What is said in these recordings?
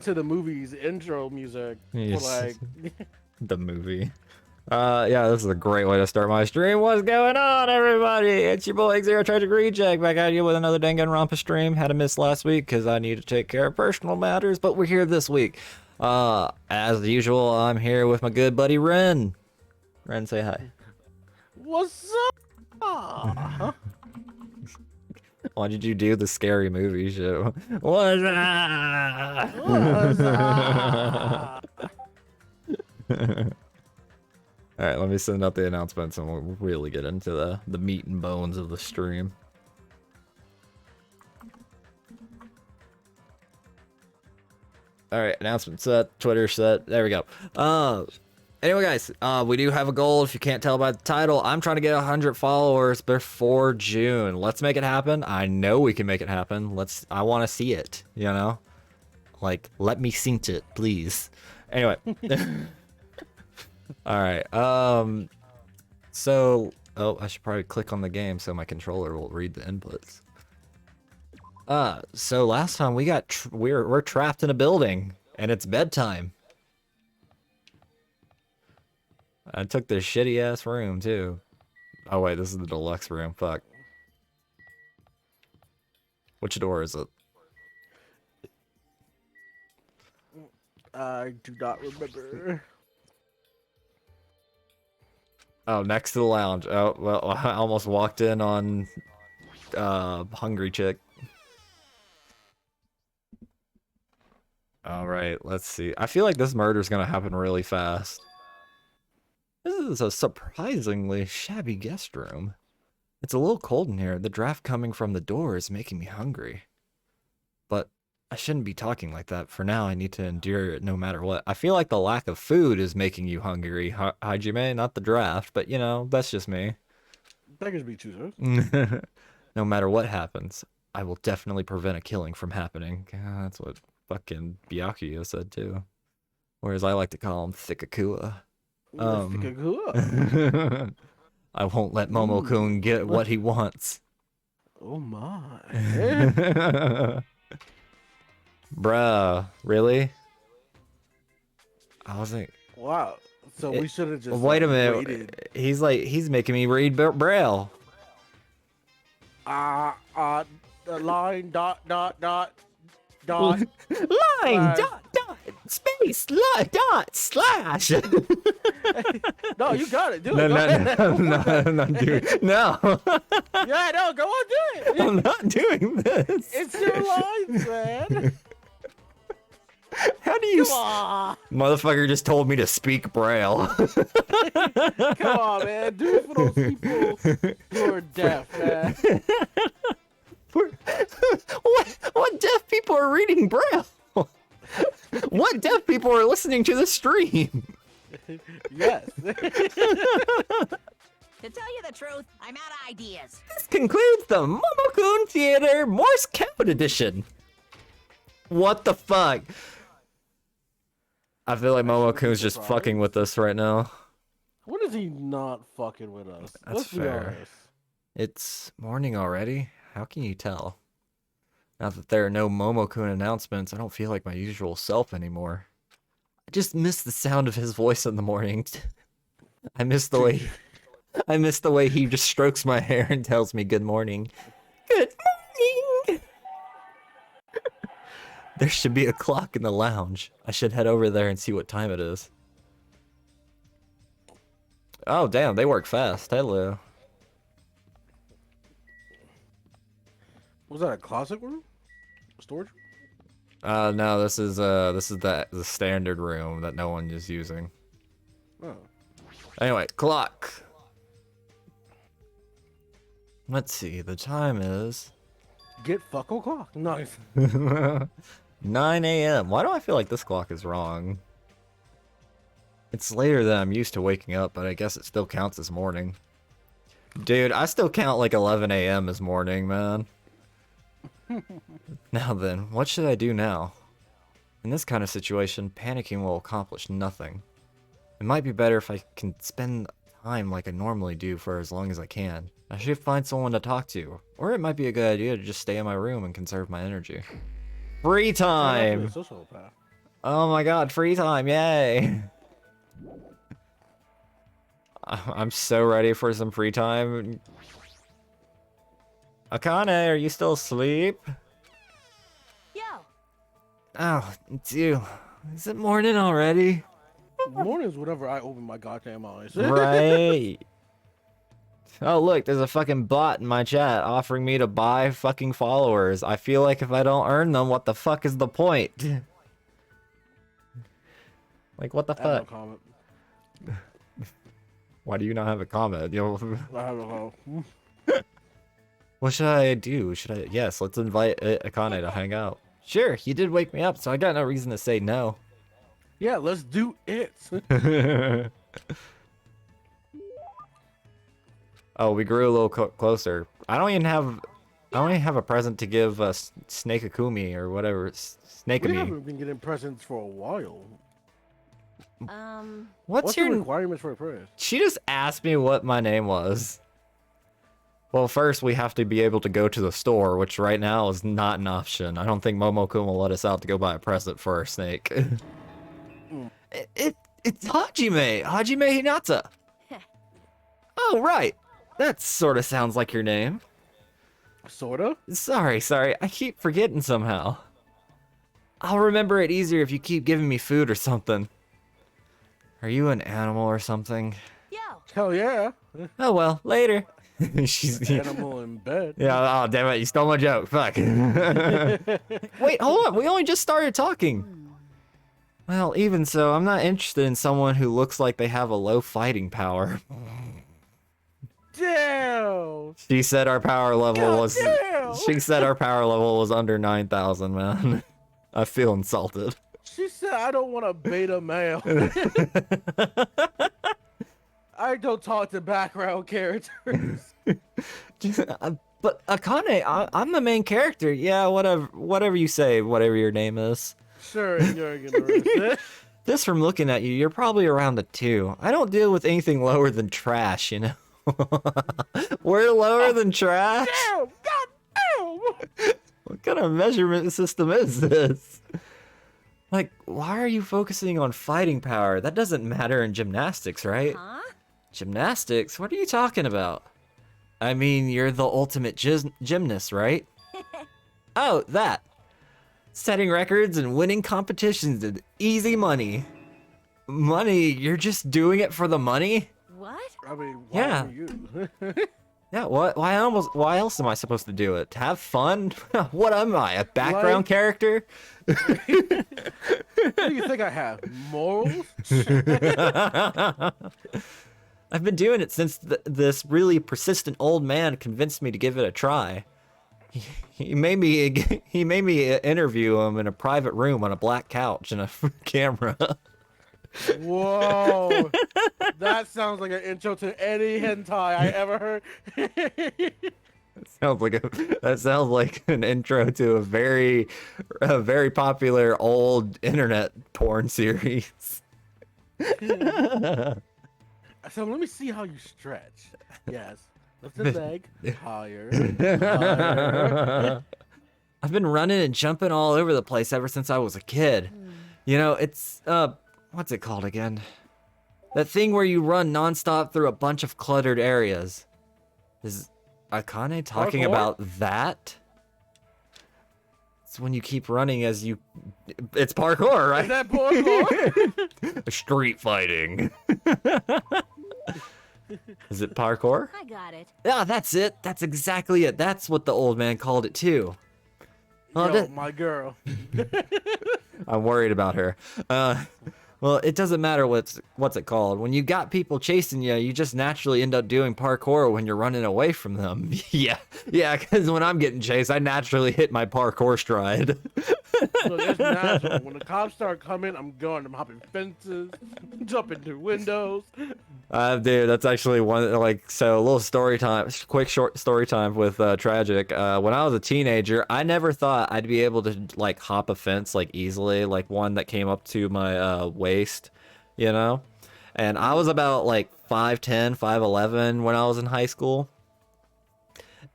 to the movie's intro music for like the movie. Yeah, this is a great way to start my stream. What's going on, everybody? It's your boy Zero Tragic Reject back at you with another Danganronpa stream. Had a miss last week because I need to take care of personal matters, but we're here this week. As usual, I'm here with my good buddy Ren. Ren, say hi. What's up? Why did you do the scary movie show? What's up? What's up? Alright, let me send out the announcements and we'll really get into the meat and bones of the stream. Alright, announcement set, Twitter set, there we go. Anyway guys, we do have a goal. If you can't tell by the title, I'm trying to get 100 followers before June. Let's make it happen. I know we can make it happen. I want to see it, you know? Like, let me see it, please. Anyway. Alright, so, I should probably click on the game so my controller will read the inputs. So last time we're trapped in a building, and it's bedtime. I took this shitty ass room too. Oh wait, this is the deluxe room, fuck. Which door is it? I do not remember. Oh, next to the lounge. Oh, well, I almost walked in on hungry chick. Alright, let's see. I feel like this murder's gonna happen really fast. This is a surprisingly shabby guest room. It's a little cold in here. The draft coming from the door is making me hungry. But I shouldn't be talking like that. For now, I need to endure it no matter what. I feel like the lack of food is making you hungry, Hajime, not the draft, but you know, that's just me. Beggars be choosers. No matter what happens, I will definitely prevent a killing from happening. That's what fucking Byakuya said too. Whereas I like to call him Thikakua. I won't let Momo-kun get what he wants. Oh my. Bruh, really? I wasn't... Wow. So we should have just wait a minute. waited. He's making me read Braille. The line dot Line space dot slash. No, you got it. Do No, it. no, dude. No. Yeah, no, go on, do it. I'm not doing this. It's your lines, man. How do you? Come on. Motherfucker just told me to speak Braille. Come on, man. Do it for those people who are deaf, man. What deaf people are reading Braille? What deaf people are listening to the stream? Yes. To tell you the truth, I'm out of ideas. This concludes the Momo-kun Theater Morse Code Edition. What the fuck? I feel like Momo-kun's just fucking with us right now. When is he not fucking with us? That's Let's fair. be honest. It's morning already? How can you tell? Now that there are no Momo-kun announcements, I don't feel like my usual self anymore. I just miss the sound of his voice in the morning. I miss the way he just strokes my hair and tells me good morning. Good morning! There should be a clock in the lounge. I should head over there and see what time it is. Oh damn, they work fast. Hello. Was that a closet room? A storage No, this is the standard room that no one is using. room? Anyway, clock. Let's see, the time is Get fuck o'clock. Nice. 9 a.m. Why do I feel like this clock is wrong? It's later than I'm used to waking up, but I guess it still counts as morning. Dude, I still count like 11 a.m. as morning, man. Now then, what should I do now? In this kind of situation, panicking will accomplish nothing. It might be better if I can spend time like I normally do for as long as I can. I should find someone to talk to, or it might be a good idea to just stay in my room and conserve my energy. Free time! Sociopath. Oh my god, free time, yay! I'm so ready for some free time. Akane, are you still asleep? Yo, Oh, it's you. Is it morning already? Morning's whenever I open my goddamn eyes. Right. Oh, look, there's a fucking bot in my chat offering me to buy fucking followers. I feel like if I don't earn them, what the fuck is the point? Like, what the I have no fuck? comment. Why do you not have a comment? You know, I have no comment. what should I do? Should I? Yes, let's invite Akane to hang out. Sure, you did wake me up, so I got no reason to say no. Yeah, let's do it. Oh, we grew a little closer. I don't even have a present to give Snake Akumi or whatever. Snake We Ami. haven't been getting presents for a while. What's the your? requirements for a present? She just asked me what my name was. Well, first we have to be able to go to the store, which right now is not an option. I don't think Momo-kun will let us out to go buy a present for our snake. It's Hajime Hinata. Oh, right. That sort of sounds like your name. Sorta. Sorry. I keep forgetting somehow. I'll remember it easier if you keep giving me food or something. Are you an animal or something? yo. Hell yeah. Oh, well, later. She's... Animal in bed. Yeah, oh, damn it, you stole my joke. Fuck. Wait, hold on. We only just started talking. Well, even so, I'm not interested in someone who looks like they have a low fighting power. Damn. She said our power level God was... damn. She said our power level was under 9,000, man. I feel insulted. She said I don't want a beta male. I don't talk to background characters. But Akane, I'm the main character. Yeah, whatever you say, whatever your name is. Sure, you're ignorant. Just from looking at you, you're probably around a 2. I don't deal with anything lower than trash, you know? We're lower than trash? Damn! God damn! What kind of measurement system is this? Like, why are you focusing on fighting power? That doesn't matter in gymnastics, right? Huh? Gymnastics? What are you talking about? I mean, you're the ultimate gymnast, right? Oh, that. Setting records and winning competitions is easy money. Money? You're just doing it for the money? What? I mean, why Yeah. are you? Yeah, what? Why else am I supposed to do it? To have fun? What am I, a background character? What do you think I have? Morals? I've been doing it since this really persistent old man convinced me to give it a try. He made me interview him in a private room on a black couch and a camera. Whoa! That sounds like an intro to any hentai I ever heard. That sounds like an intro to a very popular old internet porn series. So let me see how you stretch. Yes. Lift the leg higher. Higher. I've been running and jumping all over the place ever since I was a kid. You know, it's what's it called again? That thing where you run nonstop through a bunch of cluttered areas. Is Akane talking Parkour? about that? It's when you keep running as you... It's parkour, right? Is that parkour? Street fighting. Is it parkour? I got it. Yeah, that's it. That's exactly it. That's what the old man called it too. Well, Yo, my girl. I'm worried about her. Well, it doesn't matter what's it called. When you got people chasing you, you just naturally end up doing parkour when you're running away from them. Yeah, because when I'm getting chased, I naturally hit my parkour stride. Look, it's natural. When the cops start coming, I'm going. I'm hopping fences, jumping through windows. Dude, that's actually one, like, so a little story time, quick short story time with Tragic. When I was a teenager, I never thought I'd be able to, like, hop a fence, like, easily, like one that came up to my waist, you know? And I was about, like, 5'10", 5'11" when I was in high school.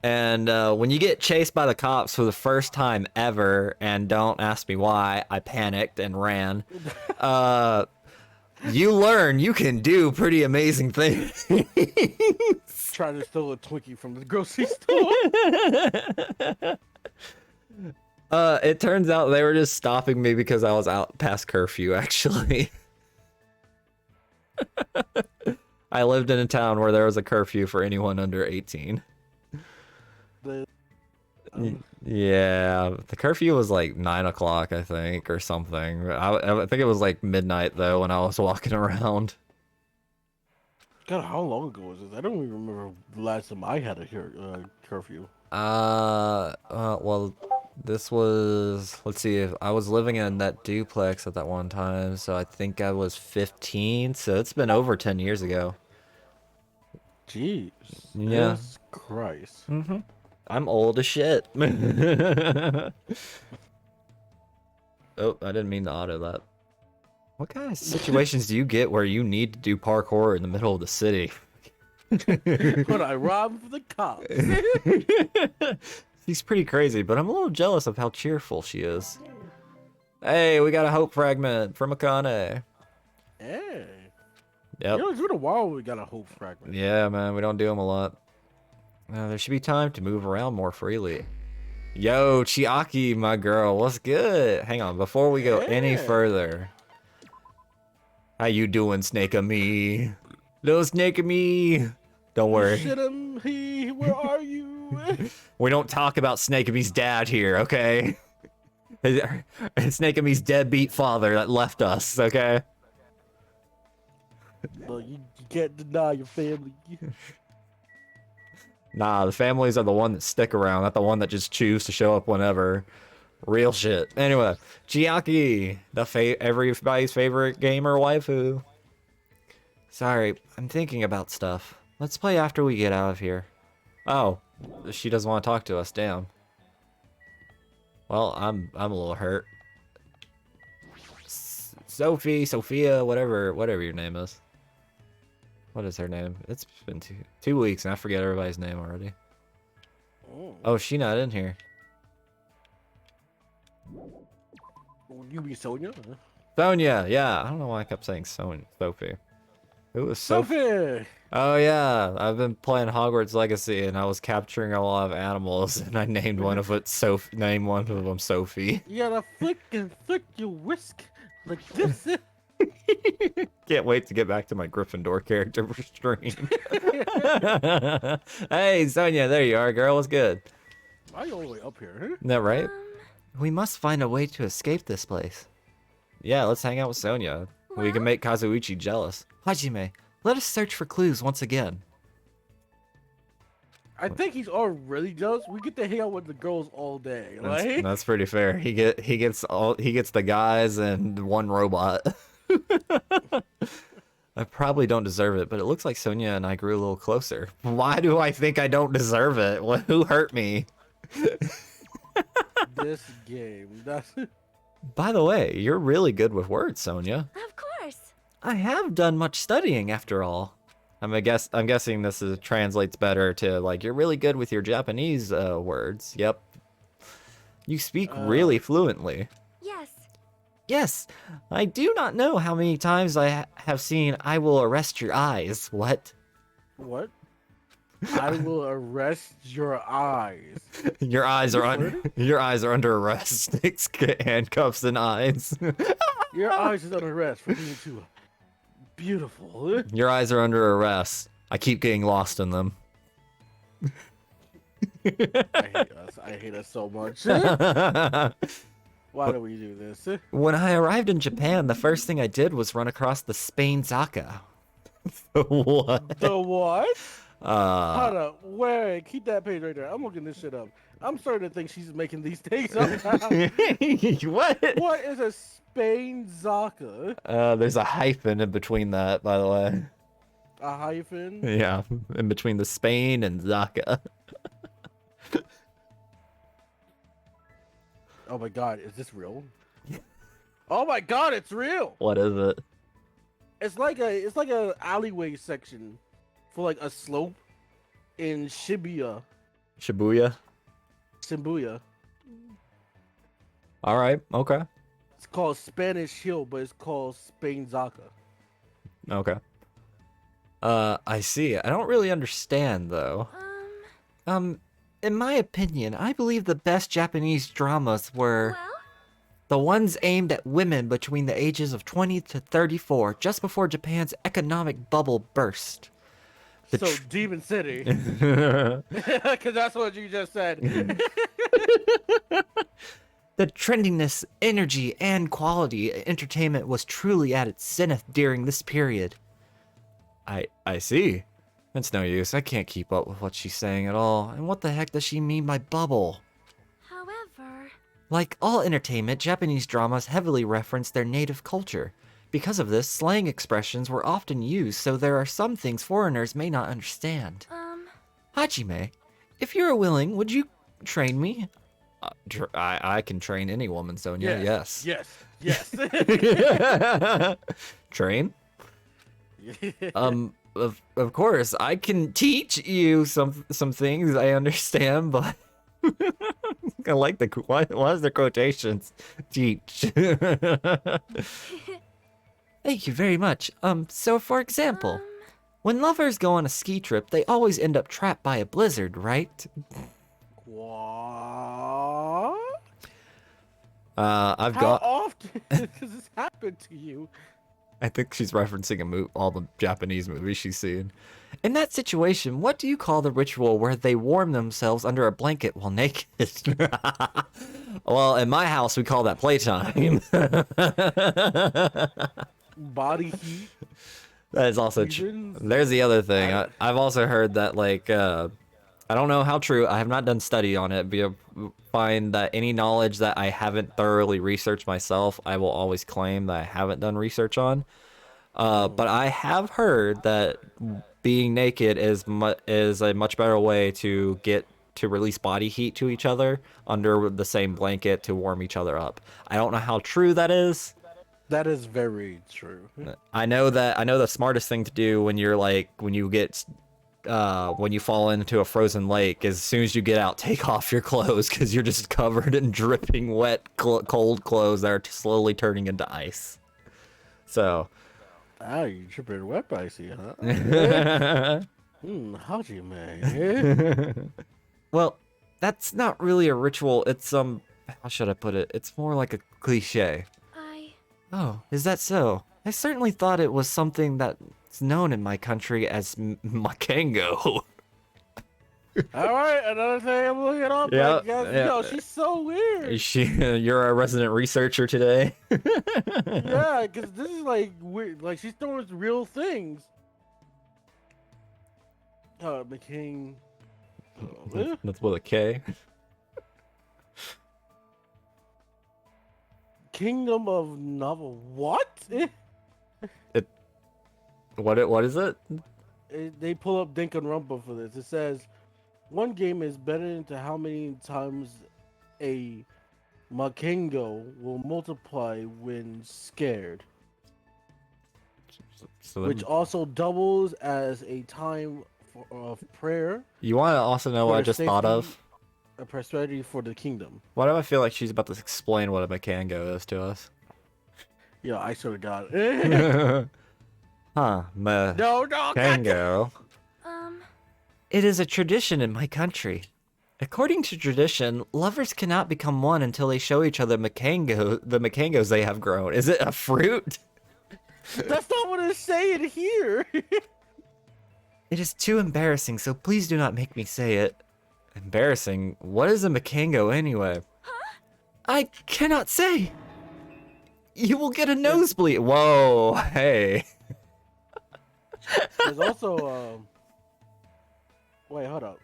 And when you get chased by the cops for the first time ever, and don't ask me why, I panicked and ran. You learn you can do pretty amazing things. Trying to steal a Twinkie from the grocery store. It turns out they were just stopping me because I was out past curfew, actually. I lived in a town where there was a curfew for anyone under 18. Yeah, the curfew was like 9 o'clock, I think, or something. I think it was like midnight, though, when I was walking around. God, how long ago was this? I don't even remember the last time I had a curfew. Well, this was, let's see, if I was living in that duplex at that one time, so I think I was 15, so it's been over 10 years ago. Jeez. Yeah. Jesus Christ. Mm-hmm. I'm old as shit. Oh, I didn't mean to auto that. What kind of situations do you get where you need to do parkour in the middle of the city? When I rob the cops. She's pretty crazy, but I'm a little jealous of how cheerful she is. Hey, we got a hope fragment from Akane. Hey. Yep. You know, it's been a while we got a hope fragment. Yeah, man, we don't do them a lot. There should be time to move around more freely. Yo, Chiaki, my girl, what's good? Hang on, before we go any further. How you doing, Snake of Me? Little Snake of Me. Don't worry. Shit him, where are you? We don't talk about Snake of Me's dad here, okay? Snake of Me's deadbeat father that left us, okay? No, you can't deny your family. Nah, the families are the one that stick around, not the one that just choose to show up whenever. Real shit. Anyway, Chiaki, everybody's favorite gamer waifu. Sorry, I'm thinking about stuff. Let's play after we get out of here. Oh, she doesn't want to talk to us. Damn. Well, I'm a little hurt. Sophia, whatever your name is. What is her name? It's been two weeks and I forget everybody's name already. Oh, she not in here. You be Sonia? Sonia, yeah. I don't know why I kept saying Sophie. It was Sophie! Oh yeah, I've been playing Hogwarts Legacy and I was capturing a lot of animals and I named one of them Sophie. You gotta flick your whisk like this. Can't wait to get back to my Gryffindor character for stream. Hey, Sonia, there you are, girl. What's good? Why are you all the way up here? Huh? Isn't that right? We must find a way to escape this place. Yeah, let's hang out with Sonia. We can make Kazuichi jealous. Hajime, let us search for clues once again. I think he's already jealous. We get to hang out with the girls all day. Like? That's pretty fair. He gets the guys and one robot. I probably don't deserve it, but it looks like Sonia and I grew a little closer. Why do I think I don't deserve it? Who hurt me? This game. By the way, you're really good with words, Sonia. Of course. I have done much studying after all. I'm guessing this translates better to like you're really good with your Japanese words. Yep. You speak really fluently. Yes. Yes, I do not know how many times I have seen I will arrest your eyes. What? What? I will arrest your eyes. Your eyes are under arrest. Handcuffs and eyes. Your eyes is under arrest for being too beautiful. Your eyes are under arrest. I keep getting lost in them. I hate us so much. Why do we do this? When I arrived in Japan, the first thing I did was run across the Spain Zaka. The what? The what? Hold up. Wait, keep that page right there. I'm looking this shit up. I'm starting to think she's making these things up now. What? What is a Spain Zaka? There's a hyphen in between that, by the way. A hyphen? Yeah, in between the Spain and Zaka. Oh my god, is this real? Oh my god, it's real! What is it? It's like a alleyway section for like a slope in Shibuya Shibuya. Shibuya. All right. Okay. It's called Spanish Hill, but it's called Spain Zaka. Okay. I see. I don't really understand though. In my opinion, I believe the best Japanese dramas were Well, the ones aimed at women between the ages of 20 to 34, just before Japan's economic bubble burst. So Demon City, because that's what you just said. The trendiness, energy, and quality entertainment was truly at its zenith during this period. I see. It's no use. I can't keep up with what she's saying at all. And what the heck does she mean by bubble? however, Like all entertainment, Japanese dramas heavily reference their native culture. Because of this, slang expressions were often used, so there are some things foreigners may not understand. Hajime, if you are willing, would you train me? I can train any woman, Sonia. Yes. Yes. Train? Of course, I can teach you some things I understand, but I like the why is there quotations? Teach. Thank you very much. So for example, when lovers go on a ski trip, they always end up trapped by a blizzard, right? What? I've How got. often does this happen to you? I think she's referencing all the Japanese movies she's seen. In that situation, what do you call the ritual where they warm themselves under a blanket while naked? Well, in my house, we call that playtime. Body heat. That is also true. There's the other thing. I've also heard that, like, I don't know how true. I have not done study on it, but you find that any knowledge that I haven't thoroughly researched myself, I will always claim that I haven't done research on. But I have heard that being naked is a much better way to get to release body heat to each other under the same blanket to warm each other up. I don't know how true that is. That is very true. I know the smartest thing to do when you're like when you fall into a frozen lake is as soon as you get out, take off your clothes because you're just covered in dripping wet cold clothes that are slowly turning into ice. So. Ah, you dripping wet icy, huh? Hajime. Well, that's not really a ritual. It's how should I put it? It's more like a cliche. Oh, is that so? I certainly thought it was something that's known in my country as makengo. All right, another thing I'm looking up. Yeah, Yo, she's so weird. You're a resident researcher today. Yeah, because this is like weird. Like she's throwing real things. McCain. That's with a K. Kingdom of Novel. What? What is it? They pull up Danganronpa for this. It says, one game is better into how many times a Makengo will multiply when scared. Which also doubles as a time of prayer. You want to also know what I just thought of? A prosperity for the kingdom. Why do I feel like she's about to explain what a makengo is to us? Yeah, I sort of got it. Huh, no, makengo. It is a tradition in my country. According to tradition, lovers cannot become one until they show each other the makengos they have grown. Is it a fruit? That's not what it's saying here. It is too embarrassing, so please do not make me say it. Embarrassing? What is a makengo anyway? Huh? I cannot say. You will get a nosebleed. Whoa, hey. There's also wait, hold up.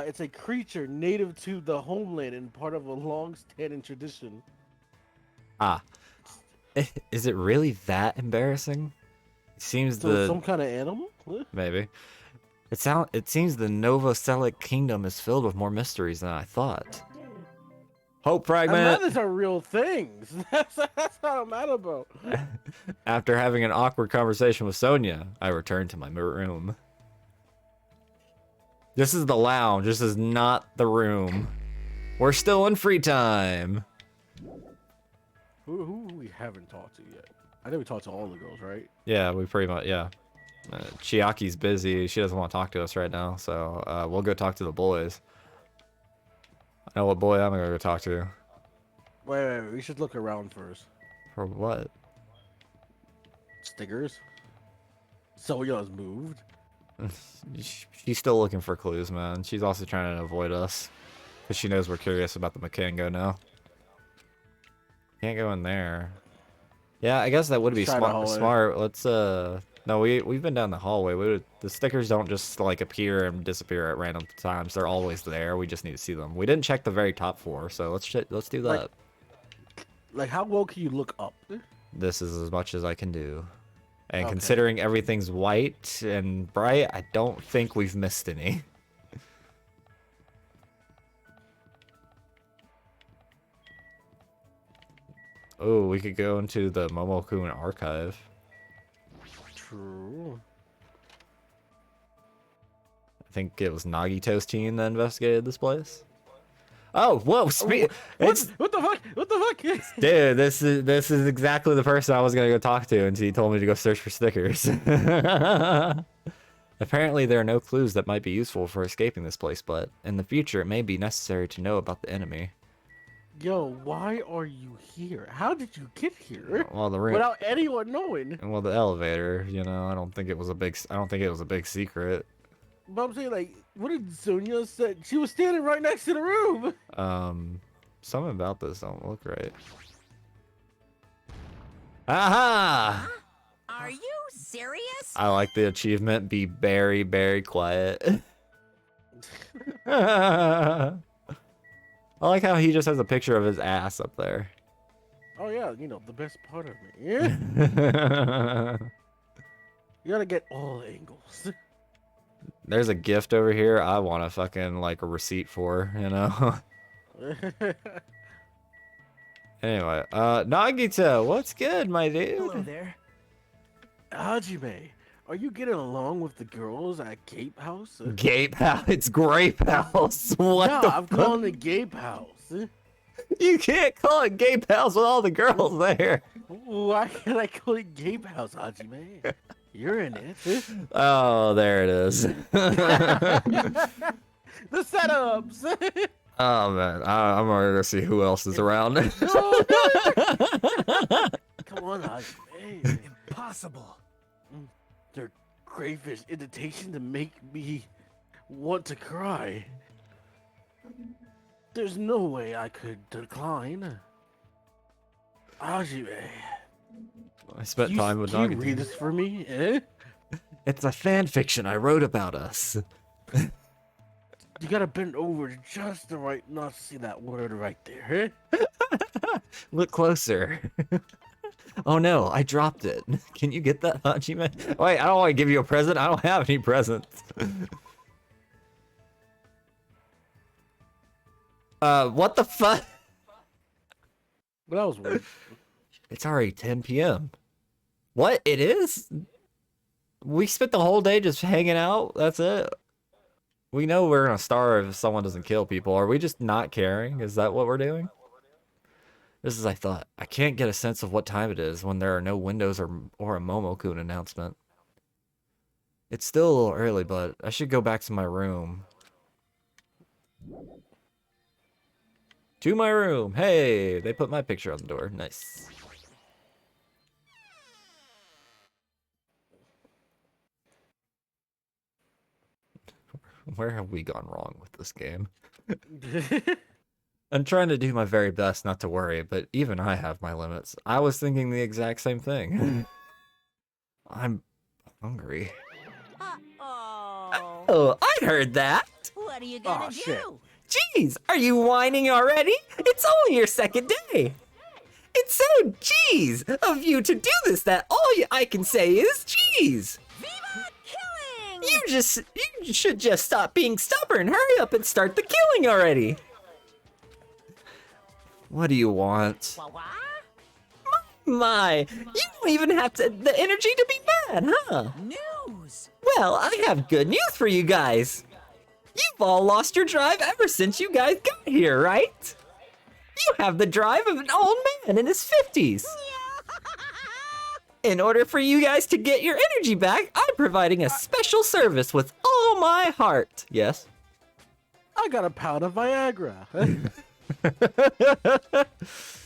It's a creature native to the homeland and part of a long-standing tradition. Is it really that embarrassing? It seems so some kind of animal? Maybe. It seems the Novoselic kingdom is filled with more mysteries than I thought. Hope fragment. These are real things. That's what I'm mad about. After having an awkward conversation with Sonia, I returned to my room. This is the lounge. This is not the room. We're still in free time. Who we haven't talked to yet? I think we talked to all the girls, right? Yeah, we pretty much, yeah. Chiaki's busy. She doesn't want to talk to us right now, so we'll go talk to the boys. I know what boy I'm gonna go talk to. Wait. We should look around first. For what? Stickers. Soya's moved. She's still looking for clues, man. She's also trying to avoid us. Because she knows we're curious about the Makengo now. Can't go in there. Yeah, I guess that would be Let's try the hallway. smart. Let's, no, we've been down the hallway. The stickers don't just, like, appear and disappear at random times. They're always there. We just need to see them. We didn't check the very top floor, so let's do that. Like, how well can you look up? This is as much as I can do. And Okay. considering everything's white and bright, I don't think we've missed any. Oh, we could go into the Momokun archive. True. I think it was Nagito's team that investigated this place. Oh, whoa! What the fuck? What the fuck? Dude, this is exactly the person I was gonna go talk to until he told me to go search for stickers. Apparently, there are no clues that might be useful for escaping this place, but in the future, it may be necessary to know about the enemy. Yo, why are you here? How did you get here? Well, the room, Without anyone knowing. well, the elevator. You know, I don't think it was a big secret. But I'm saying, like, what did Sonia say? She was standing right next to the room. Something about this don't look right. Aha! Are you serious? I like the achievement. Be very, very quiet. I like how he just has a picture of his ass up there. Oh yeah, you know, the best part of me. Yeah. You gotta get all angles. There's a gift over here I want to fucking like a receipt for, you know? Anyway, Nagito, what's good, my dude? Hello there. Hajime, are you getting along with the girls at Gape House? Gape House? It's Grape House. What No, the I'm fuck? calling it Gape House. You can't call it Gape House with all the girls there. Why can't I call it Gape House, Hajime? You're in it. Oh, there it is. The setups. Oh man, I'm gonna go see who else is around. Come on, Hajime. Impossible. They're crayfish invitation to make me want to cry. There's no way I could decline. Hajime, I spent time with can you Nagito. read this for me? Eh? It's a fan fiction I wrote about us. You gotta bend over just the right, not to see that word right there. Eh? Look closer. Oh no, I dropped it. Can you get that, Hajime? Wait, I don't want to give you a present. I don't have any presents. What the fuck? But that was weird. It's already 10 p.m. What? It is? We spent the whole day just hanging out? That's it? We know we're gonna starve if someone doesn't kill people. Are we just not caring? Is that what we're doing? This is, I thought. I can't get a sense of what time it is when there are no windows or a Momokun announcement. It's still a little early, but I should go back to my room. To my room. Hey, they put my picture on the door. Nice. Where have we gone wrong with this game? I'm trying to do my very best not to worry, but even I have my limits. I was thinking the exact same thing. I'm hungry. Uh-oh. Oh, I heard that. What are you gonna Aw, do? shit. Jeez, are you whining already? It's only your second day. It's so jeez of you to do this that I can say is jeez. Viva killing! You should just stop being stubborn. Hurry up and start the killing already. What do you want? What? My, you don't even have the energy to be mad, huh? News! Well, I have good news for you guys. You've all lost your drive ever since you guys got here, right? You have the drive of an old man in his 50s. In order for you guys to get your energy back, I'm providing a special service with all my heart. Yes? I got a pound of Viagra.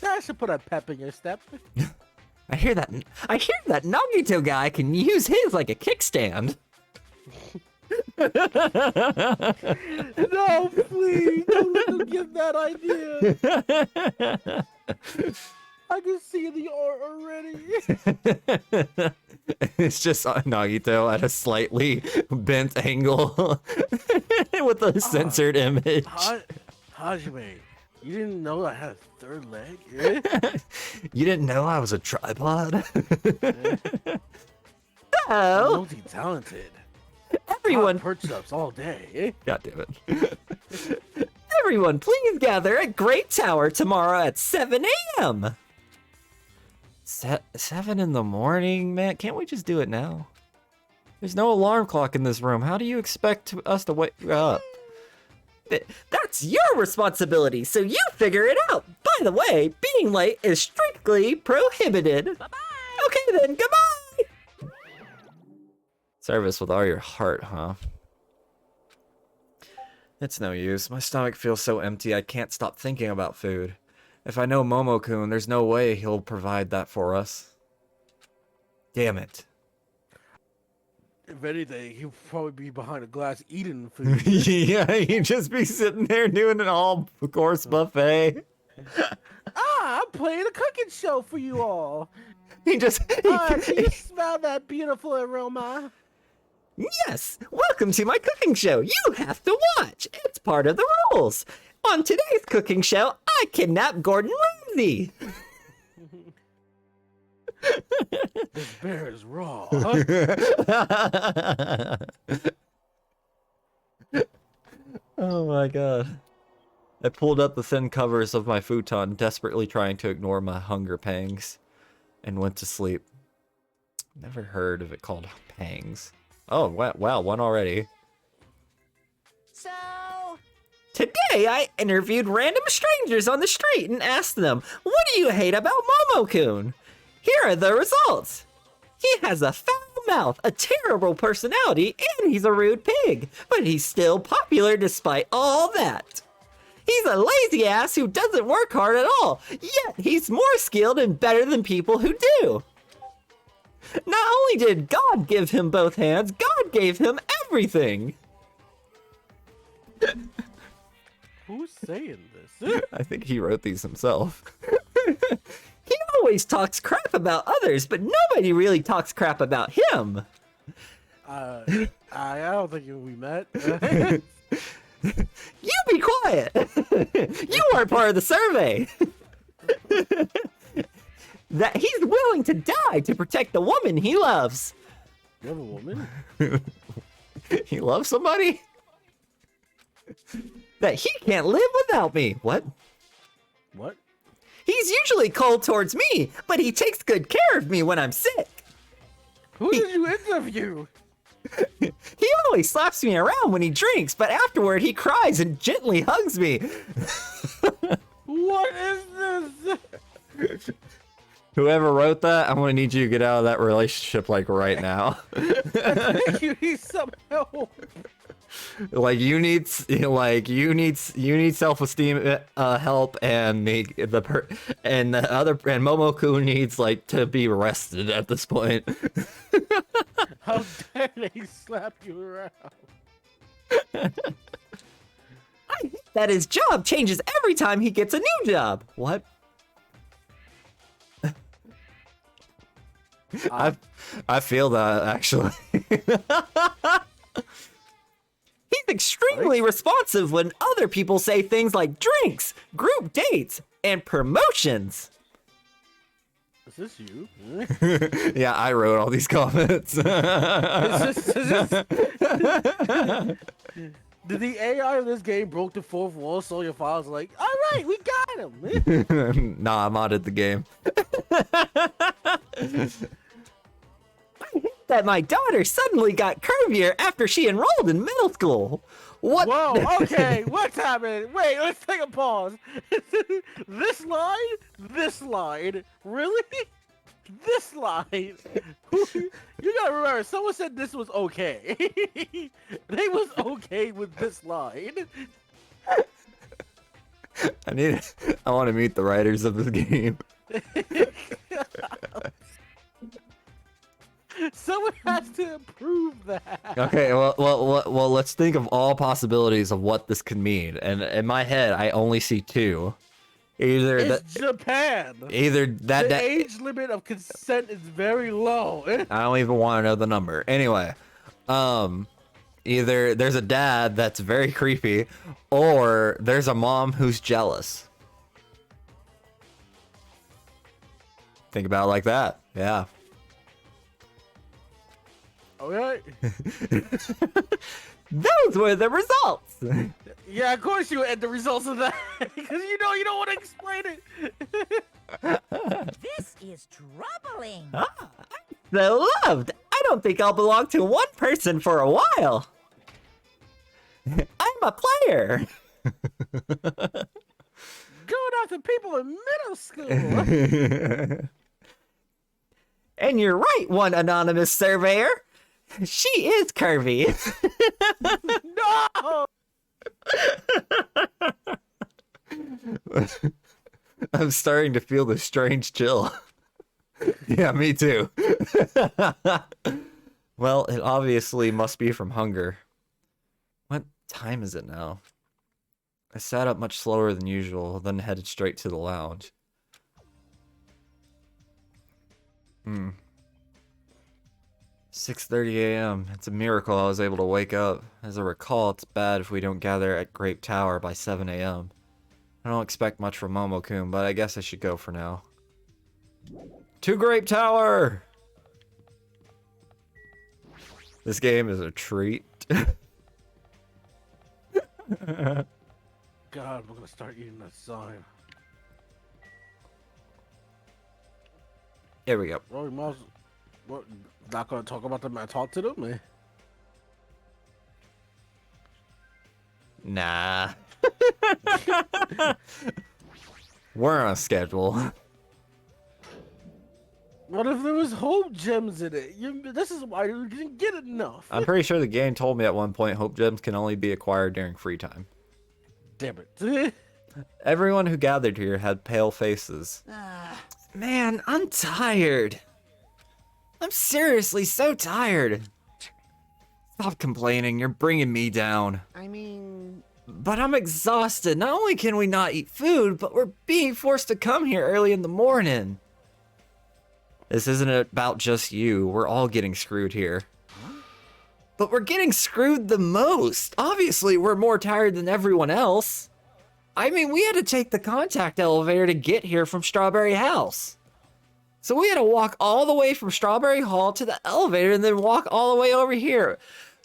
That should put a pep in your step. I hear that Nagito guy can use his like a kickstand. No, please, don't let them give that idea. I can see the art already. It's just Nagito at a slightly bent angle with a censored image. Hajime, you didn't know I had a third leg? You didn't know I was a tripod? Oh, Multi-talented. everyone, Perch-ups all day. God damn it. Everyone, please gather at Great Tower tomorrow at 7 a.m. 7 in the morning, man. Can't we just do it now? There's no alarm clock in this room. How do you expect us to wake up? That's your responsibility, so you figure it out. By the way, being late is strictly prohibited. Bye-bye. Okay then, goodbye. Service with all your heart, huh? It's no use. My stomach feels so empty I can't stop thinking about food. If I know Momo-kun, there's no way he'll provide that for us. Damn it. If anything, he'll probably be behind a glass eating food. Yeah, he'd just be sitting there doing an all-course buffet. I'm playing a cooking show for you all. He just... Can you smell that beautiful aroma? Yes! Welcome to my cooking show! You have to watch! It's part of the rules! On today's cooking show, I kidnapped Gordon Ramsay! This bear is raw. Oh my god. I pulled up the thin covers of my futon, desperately trying to ignore my hunger pangs, and went to sleep. Never heard of it called pangs. Oh, wow, one already. So, Today, I interviewed random strangers on the street and asked them, what do you hate about Momo-kun? Here are the results. He has a foul mouth, a terrible personality, and he's a rude pig. But he's still popular despite all that. He's a lazy ass who doesn't work hard at all, yet he's more skilled and better than people who do. Not only did God give him both hands, God gave him everything. Who's saying this? I think he wrote these himself. He always talks crap about others, but nobody really talks crap about him. I don't think we met. You be quiet. You aren't part of the survey. That he's willing to die to protect the woman he loves. You have a woman? He loves somebody? That he can't live without me. What? What? He's usually cold towards me, but he takes good care of me when I'm sick. Who did you interview? He always slaps me around when he drinks, but afterward he cries and gently hugs me. What is this? Whoever wrote that, I'm gonna need you to get out of that relationship like right now. You need some help. Like you need self-esteem help, and and Momo-kun needs like to be arrested at this point. How dare they slap you around? I hate that his job changes every time he gets a new job. What? I feel that actually. He's extremely responsive when other people say things like drinks, group dates, and promotions. Is this you? Yeah, I wrote all these comments. Did the AI of this game broke the fourth wall, so your files like, all right, we got him. Nah, I modded the game. I hate that my daughter suddenly got curvier after she enrolled in middle school. What? Whoa, okay, what's happening? Wait, let's take a pause. This line? This line? Really? This line? You gotta remember, someone said this was okay. They was okay with this line. I want to meet the writers of this game. Someone has to approve that. Okay, well, let's think of all possibilities of what this could mean. And in my head, I only see two. Either It's Japan. that The age limit of consent is very low. I don't even want to know the number. Anyway, either there's a dad that's very creepy, or there's a mom who's jealous. Think about it like that. Yeah. Okay. Those were the results. Yeah, of course you add the results of that because you don't want to explain it. This is troubling. So loved. I don't think I'll belong to one person for a while. I'm a player. Going after people in middle school. And you're right, one anonymous surveyor. She is curvy. No. I'm starting to feel this strange chill. Yeah, me too. Well, it obviously must be from hunger. What time is it now? I sat up much slower than usual, then headed straight to the lounge. 6:30 a.m. It's a miracle I was able to wake up. As I recall, it's bad if we don't gather at Grape Tower by 7 a.m. I don't expect much from Momo-kun, but I guess I should go for now. To Grape Tower! This game is a treat. God, we're gonna start eating that sign. Here we go. Rory Mouse, what? Not gonna talk about them. I talk to them, man. Nah. We're on a schedule. What if there was hope gems in it? This is why you didn't get enough. I'm pretty sure the game told me at one point Hope Gems can only be acquired during free time. Damn it. Everyone who gathered here had pale faces. Man, I'm tired. I'm seriously so tired. Stop complaining, you're bringing me down. I mean, But I'm exhausted. Not only can we not eat food, but we're being forced to come here early in the morning. This isn't about just you. We're all getting screwed here. But we're getting screwed the most. Obviously, we're more tired than everyone else. I mean, we had to take the contact elevator to get here from Strawberry House. So we had to walk all the way from Strawberry Hall to the elevator and then walk all the way over here.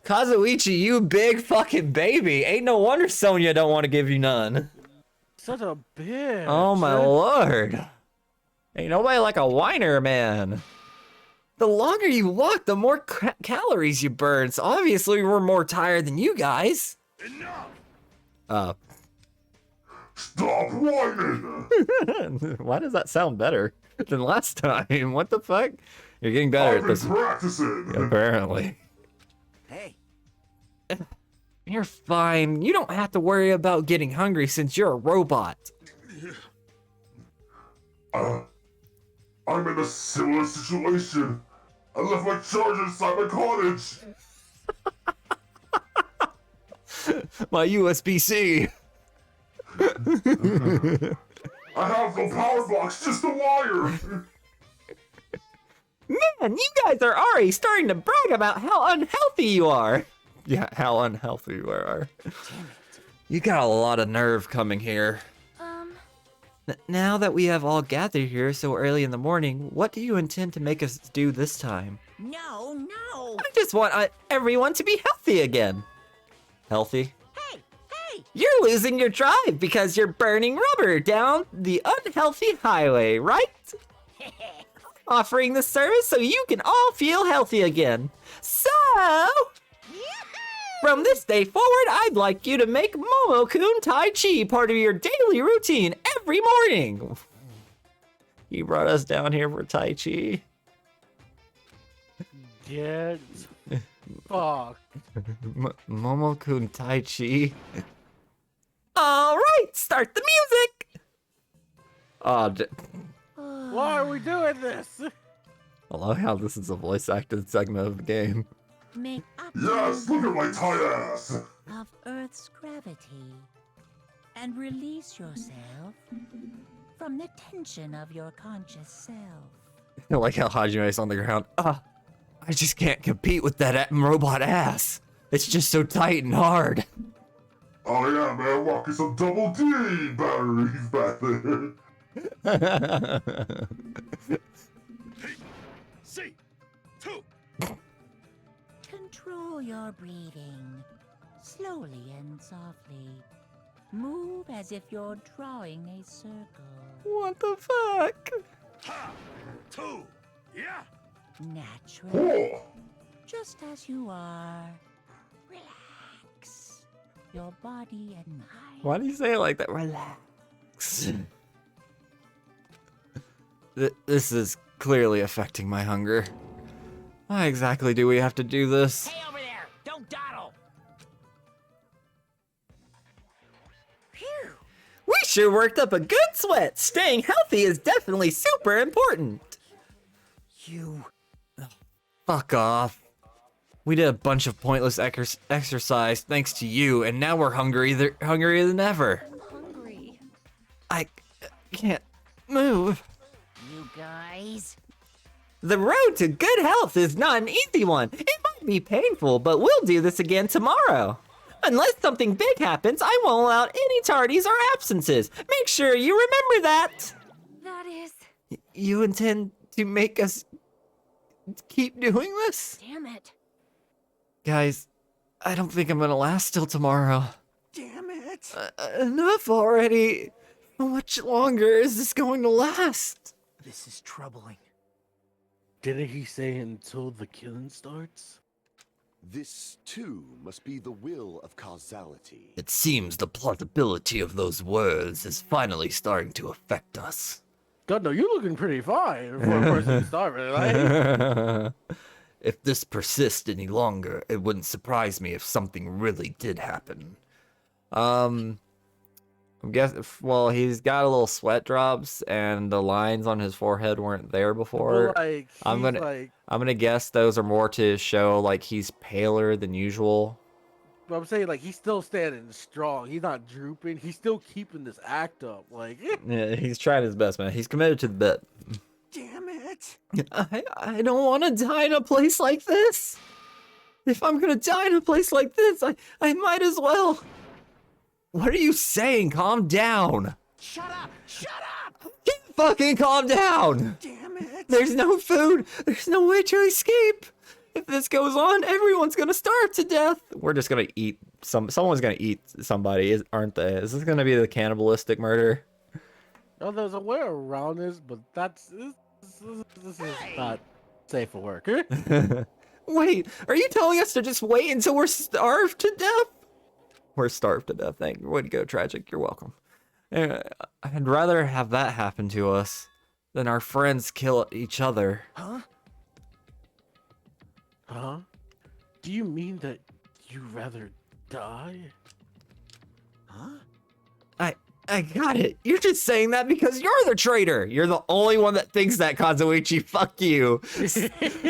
Kazuichi, you big fucking baby. Ain't no wonder Sonya don't want to give you none. Such a bitch. Oh my lord. Ain't nobody like a whiner, man. The longer you walk, the more calories you burn. So obviously we're more tired than you guys. Enough! Stop whining! Why does that sound better than last time? What the fuck? You're getting better I've at been this. practicing! Apparently. hey, You're fine. You don't have to worry about getting hungry since you're a robot. I'm in a similar situation. I left my charger inside my cottage. My USB-C. I have no power box, just a wire. Man, you guys are already starting to brag about how unhealthy you are. Yeah, how unhealthy you are. You got a lot of nerve coming here. Now that we have all gathered here so early in the morning, what do you intend to make us do this time? no. I just want everyone to be healthy again. Healthy? Hey, You're losing your drive because you're burning rubber down the unhealthy highway, right? Offering the service so you can all feel healthy again. So, From this day forward, I'd like you to make Momo-kun Tai Chi part of your daily routine every morning. You brought us down here for Tai Chi. Get fucked. Momo-kun Tai Chi. All right, start the music. Why are we doing this? I love how this is a voice acted segment of the game. Make up Yes, look at my tight ass. of Earth's gravity and release yourself from the tension of your conscious self. I like how Hajime's on the ground. I just can't compete with that robot ass. It's just so tight and hard. Oh yeah, man, walking some double D batteries back there. Control your breathing, slowly and softly. Move as if you're drawing a circle. What the fuck? Naturally, Oh, just as you are. Relax your body and mind. Why do you say it like that? Relax. This is clearly affecting my hunger. Why exactly do we have to do this? Hey, over there! Don't dawdle! Phew! We sure worked up a good sweat. Staying healthy is definitely super important. You... Fuck off. We did a bunch of pointless exercise thanks to you, and now we're hungrier than ever. I'm hungry. I can't move. You guys? The road to good health is not an easy one. It might be painful, but we'll do this again tomorrow. Unless something big happens, I won't allow any tardies or absences. Make sure you remember that. That is... You intend to make us keep doing this? Damn it. Guys, I don't think I'm gonna last till tomorrow. Damn it! Enough already. How much longer is this going to last? This is troubling. Didn't he say until the killing starts? This, too, must be the will of causality. It seems the plausibility of those words is finally starting to affect us. God, no, you're looking pretty fine for a person to start with, right? If this persists any longer, it wouldn't surprise me if something really did happen. I'm guessing, well, he's got a little sweat drops and the lines on his forehead weren't there before. But, like, I'm he's gonna like, I'm gonna guess those are more to show like he's paler than usual. but I'm saying, like, he's still standing strong. He's not drooping. He's still keeping this act up. Like, Yeah, he's trying his best, man. He's committed to the bit. Damn it! I don't want to die in a place like this. If I'm gonna die in a place like this, I might as well. What are you saying? Calm down. Shut up! Shut up! Fucking calm down. Damn it! There's no food. There's no way to escape. If this goes on, everyone's gonna starve to death. We're just gonna eat someone's gonna eat somebody, aren't they? Is this gonna be the cannibalistic murder? no, there's a way around this, but this is not safe for work. Wait, are you telling us to just wait until we're starved to death? We're starved to death. Thank you. Way to go, Tragic. You're welcome. I'd rather have that happen to us than our friends kill each other. Huh? Huh? Do you mean that you'd rather die? Huh? I got it. You're just saying that because you're the traitor. You're the only one that thinks that, Kazuichi. Fuck you.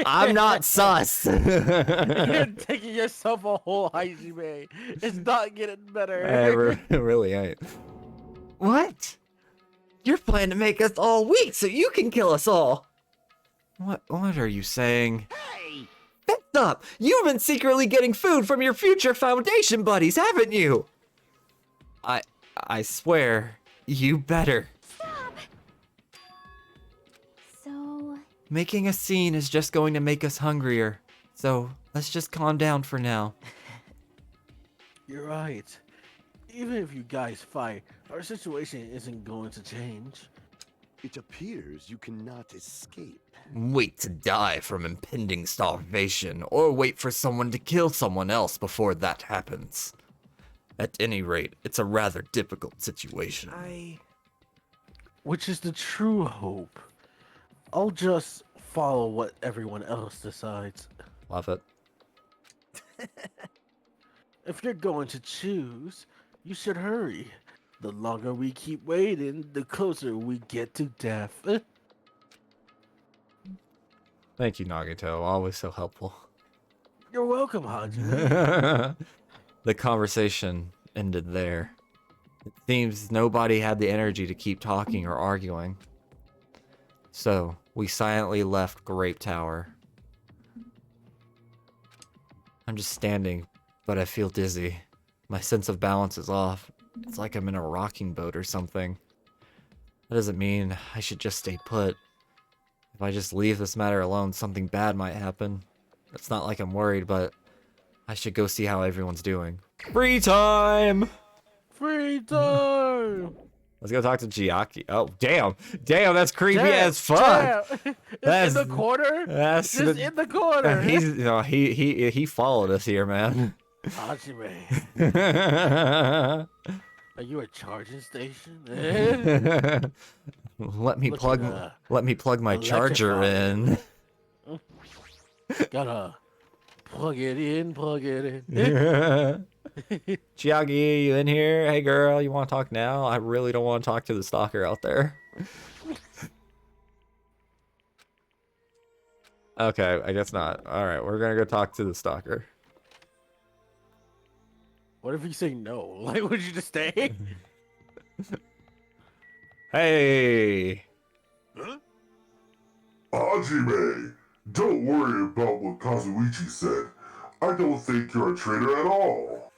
I'm not sus. You're taking yourself a whole Hajime. It's not getting better. I really ain't. What? You're planning to make us all weak so you can kill us all. What are you saying? Hey! Fess up! You've been secretly getting food from your future Foundation buddies, haven't you? I swear, you better. Stop! So... Making a scene is just going to make us hungrier. So, let's just calm down for now. You're right. Even if you guys fight, our situation isn't going to change. It appears you cannot escape. Wait to die from impending starvation, or wait for someone to kill someone else before that happens. At any rate, it's a rather difficult situation. Which is the true hope. I'll just follow what everyone else decides. Love it. If you're going to choose, you should hurry. The longer we keep waiting, the closer we get to death. Thank you, Nagito. Always so helpful. You're welcome, Haji. The conversation ended there. It seems nobody had the energy to keep talking or arguing. So, we silently left Grape Tower. I'm just standing, but I feel dizzy. My sense of balance is off. It's like I'm in a rocking boat or something. That doesn't mean I should just stay put. If I just leave this matter alone, something bad might happen. It's not like I'm worried, but I should go see how everyone's doing. Free time! Free time! Let's go talk to Chiaki. Oh, damn. Damn, that's creepy Damn, as fuck. damn. That's in the corner? That's Just in the corner. He's he followed us here, man. Hajime, are you a charging station? let me Look plug at my charger in. Gotta plug it in, Chiaki, you in here? Hey girl, you want to talk now? I really don't want to talk to the stalker out there. Okay, I guess not. Alright, we're gonna go talk to the stalker. What if you say no? Like, would you just stay? Hey! Hajime, don't worry about what Kazuichi said. I don't think you're a traitor at all.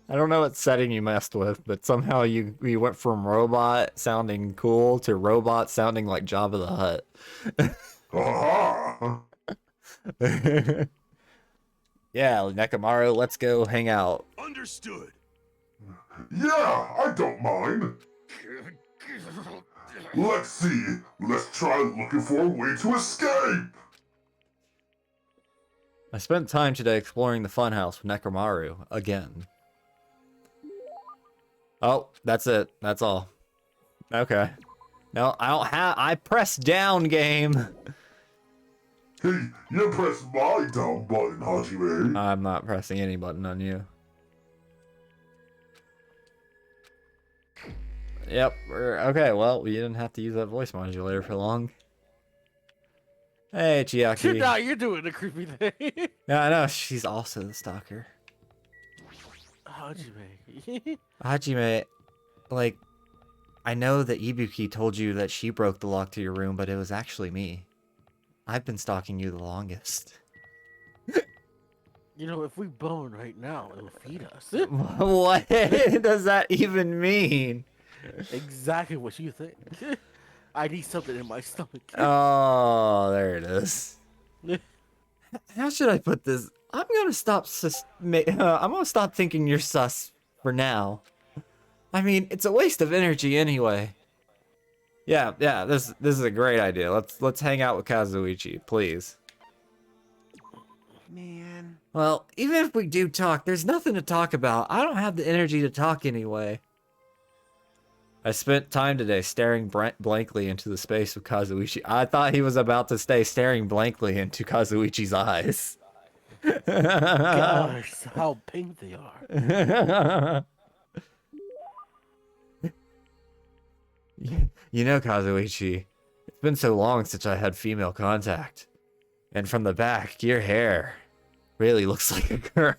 I don't know what setting you messed with, but somehow you went from robot sounding cool to robot sounding like Jabba the Hutt. Aha! Yeah, Nekomaru, let's go hang out. Understood. Yeah, I don't mind. Let's see. Let's try looking for a way to escape. I spent time today exploring the funhouse with Nekomaru again. Oh, that's it. That's all. Okay. No, I don't have. I pressed down, game. Hey, you press my down button, Hajime. I'm not pressing any button on you. Yep. Okay. Well, you didn't have to use that voice modulator for long. Hey, Chiaki. Nah, you're doing the creepy thing. Yeah, I know. She's also the stalker. Hajime. Hajime, like, I know that Ibuki told you that she broke the lock to your room, but it was actually me. I've been stalking you the longest. You know, if we bone right now, it'll feed us. What does that even mean? Exactly what you think. I need something in my stomach. Oh, there it is. How should I put this? I'm gonna stop. I'm gonna stop thinking you're sus for now. I mean, it's a waste of energy anyway. Yeah. This is a great idea. Let's hang out with Kazuichi, please. Man. Well, even if we do talk, there's nothing to talk about. I don't have the energy to talk anyway. I spent time today staring blankly into the space of Kazuichi. I thought he was about to stay staring blankly into Kazuichi's eyes. Gosh, how pink they are. You know, Kazuichi, it's been so long since I had female contact. And from the back, your hair really looks like a girl.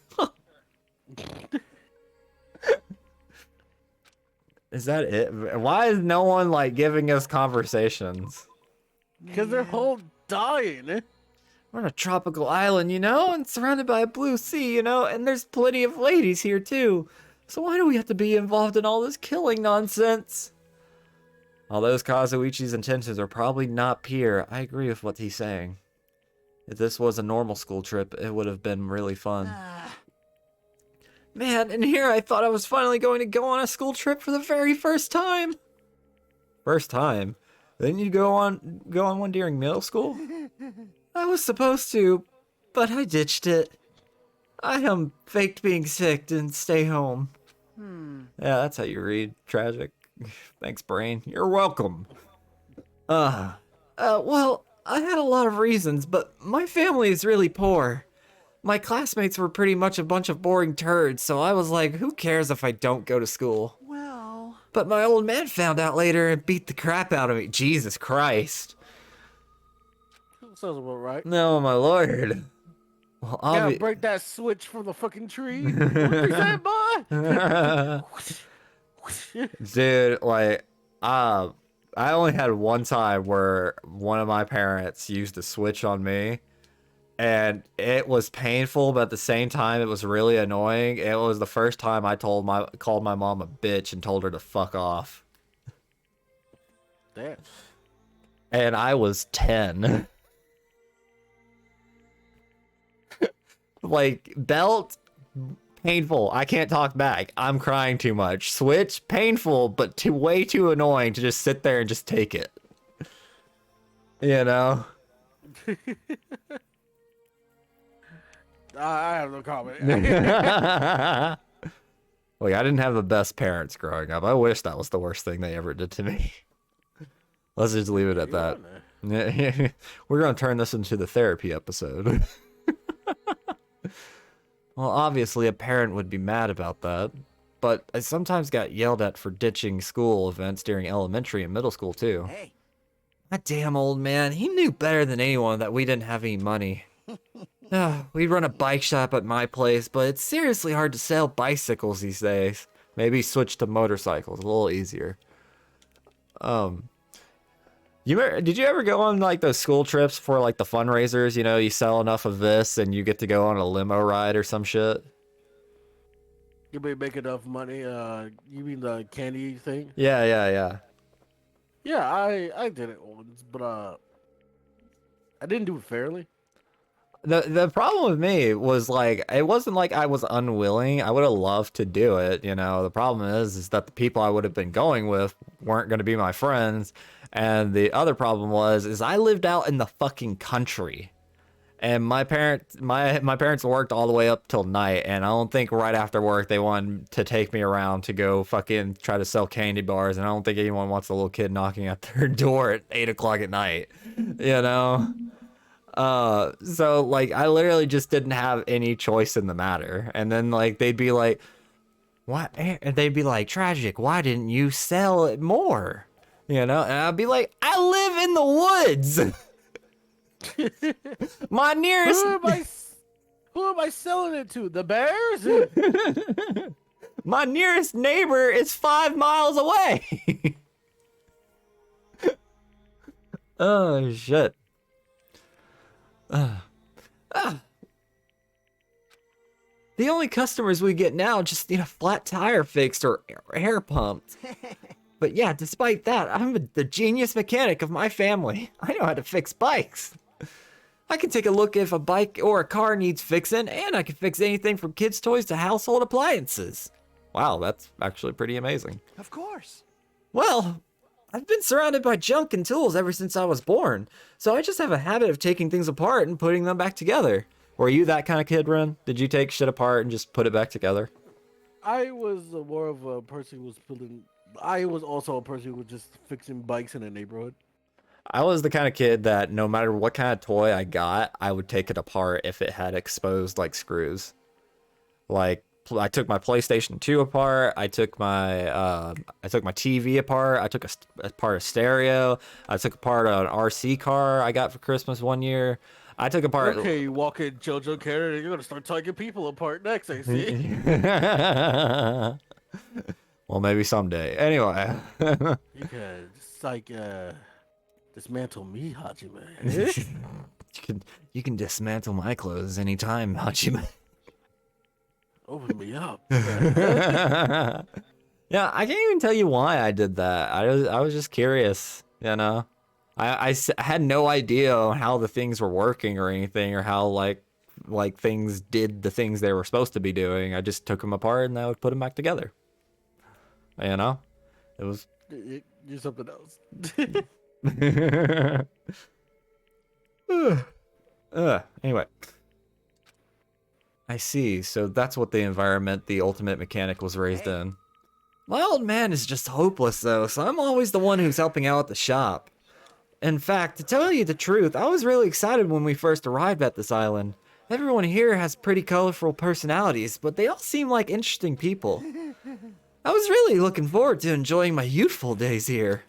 Is that it? Why is no one, like, giving us conversations? Because they're all dying. We're on a tropical island, you know, and surrounded by a blue sea, you know, and there's plenty of ladies here, too. So why do we have to be involved in all this killing nonsense? Although Kazuichi's intentions are probably not pure, I agree with what he's saying. If this was a normal school trip, it would have been really fun. Man, and here I thought I was finally going to go on a school trip for the very first time. First time? Didn't you go on one during middle school? I was supposed to, but I ditched it. I faked being sick and stay home. Yeah, that's how you read. Tragic. Thanks, brain. You're welcome. Well, I had a lot of reasons, but my family is really poor. My classmates were pretty much a bunch of boring turds, so I was like, who cares if I don't go to school? Well... But my old man found out later and beat the crap out of me. Jesus Christ. Sounds about right. No, my lord. Well, Gotta break that switch from the fucking tree. What you say, boy? Dude, like, I only had one time where one of my parents used a switch on me, and it was painful, but at the same time, it was really annoying. It was the first time I called my mom a bitch and told her to fuck off. Damn. And I was 10. Like, belt, painful. I can't talk back. I'm crying too much. Switch, painful, but way too annoying to just sit there and just take it. You know? I have no comment. Like, I didn't have the best parents growing up. I wish that was the worst thing they ever did to me. Let's just leave it at that. We're going to turn this into the therapy episode. Well, obviously a parent would be mad about that, but I sometimes got yelled at for ditching school events during elementary and middle school too. Hey. That damn old man, he knew better than anyone that we didn't have any money. We run a bike shop at my place, but it's seriously hard to sell bicycles these days. Maybe switch to motorcycles, a little easier. Did you ever go on like those school trips for like the fundraisers? You know, you sell enough of this and you get to go on a limo ride or some shit. You may make enough money. You mean the candy thing? Yeah. Yeah, I did it once, but I didn't do it fairly. The problem with me was like, it wasn't like I was unwilling. I would have loved to do it, you know. The problem is that the people I would have been going with weren't going to be my friends. And the other problem is I lived out in the fucking country. And my parents worked all the way up till night, and I don't think right after work they wanted to take me around to go fucking try to sell candy bars, and I don't think anyone wants a little kid knocking at their door at 8 o'clock at night, you know? So like I literally just didn't have any choice in the matter. And then like they'd be like, "What?" And they'd be like, "Tragic, why didn't you sell it more?" You know? And I'd be like, "I live in the woods." My nearest Who am I selling it to? The bears? My nearest neighbor is 5 miles away. Oh shit. The only customers we get now just need a flat tire fixed or air pumped. But yeah, despite that, I'm the genius mechanic of my family. I know how to fix bikes. I can take a look if a bike or a car needs fixing, and I can fix anything from kids' toys to household appliances. Wow, that's actually pretty amazing. Of course. Well, I've been surrounded by junk and tools ever since I was born, so I just have a habit of taking things apart and putting them back together. Were you that kind of kid, Ren? Did you take shit apart and just put it back together? I was more of a person who was building. I was also a person who was just fixing bikes in the neighborhood. I was the kind of kid that no matter what kind of toy I got, I would take it apart if it had exposed like screws. Like I took my PlayStation 2 apart. I took my TV apart. I took apart a stereo. I took apart an RC car I got for Christmas one year. I took apart. Okay, you walk in JoJo Canada, you're gonna start taking people apart next. I see. Well, maybe someday. Anyway. You can just like dismantle me, Hajime. You can dismantle my clothes anytime, Hachima. Open me up. Yeah, I can't even tell you why I did that. I was just curious, you know. I had no idea how the things were working or anything, or how like things did the things they were supposed to be doing. I just took them apart and I would put them back together. You know, it was. You're something else. Anyway. I see, so that's what the environment the ultimate mechanic was raised in. My old man is just hopeless though, so I'm always the one who's helping out at the shop. In fact, to tell you the truth, I was really excited when we first arrived at this island. Everyone here has pretty colorful personalities, but they all seem like interesting people. I was really looking forward to enjoying my youthful days here.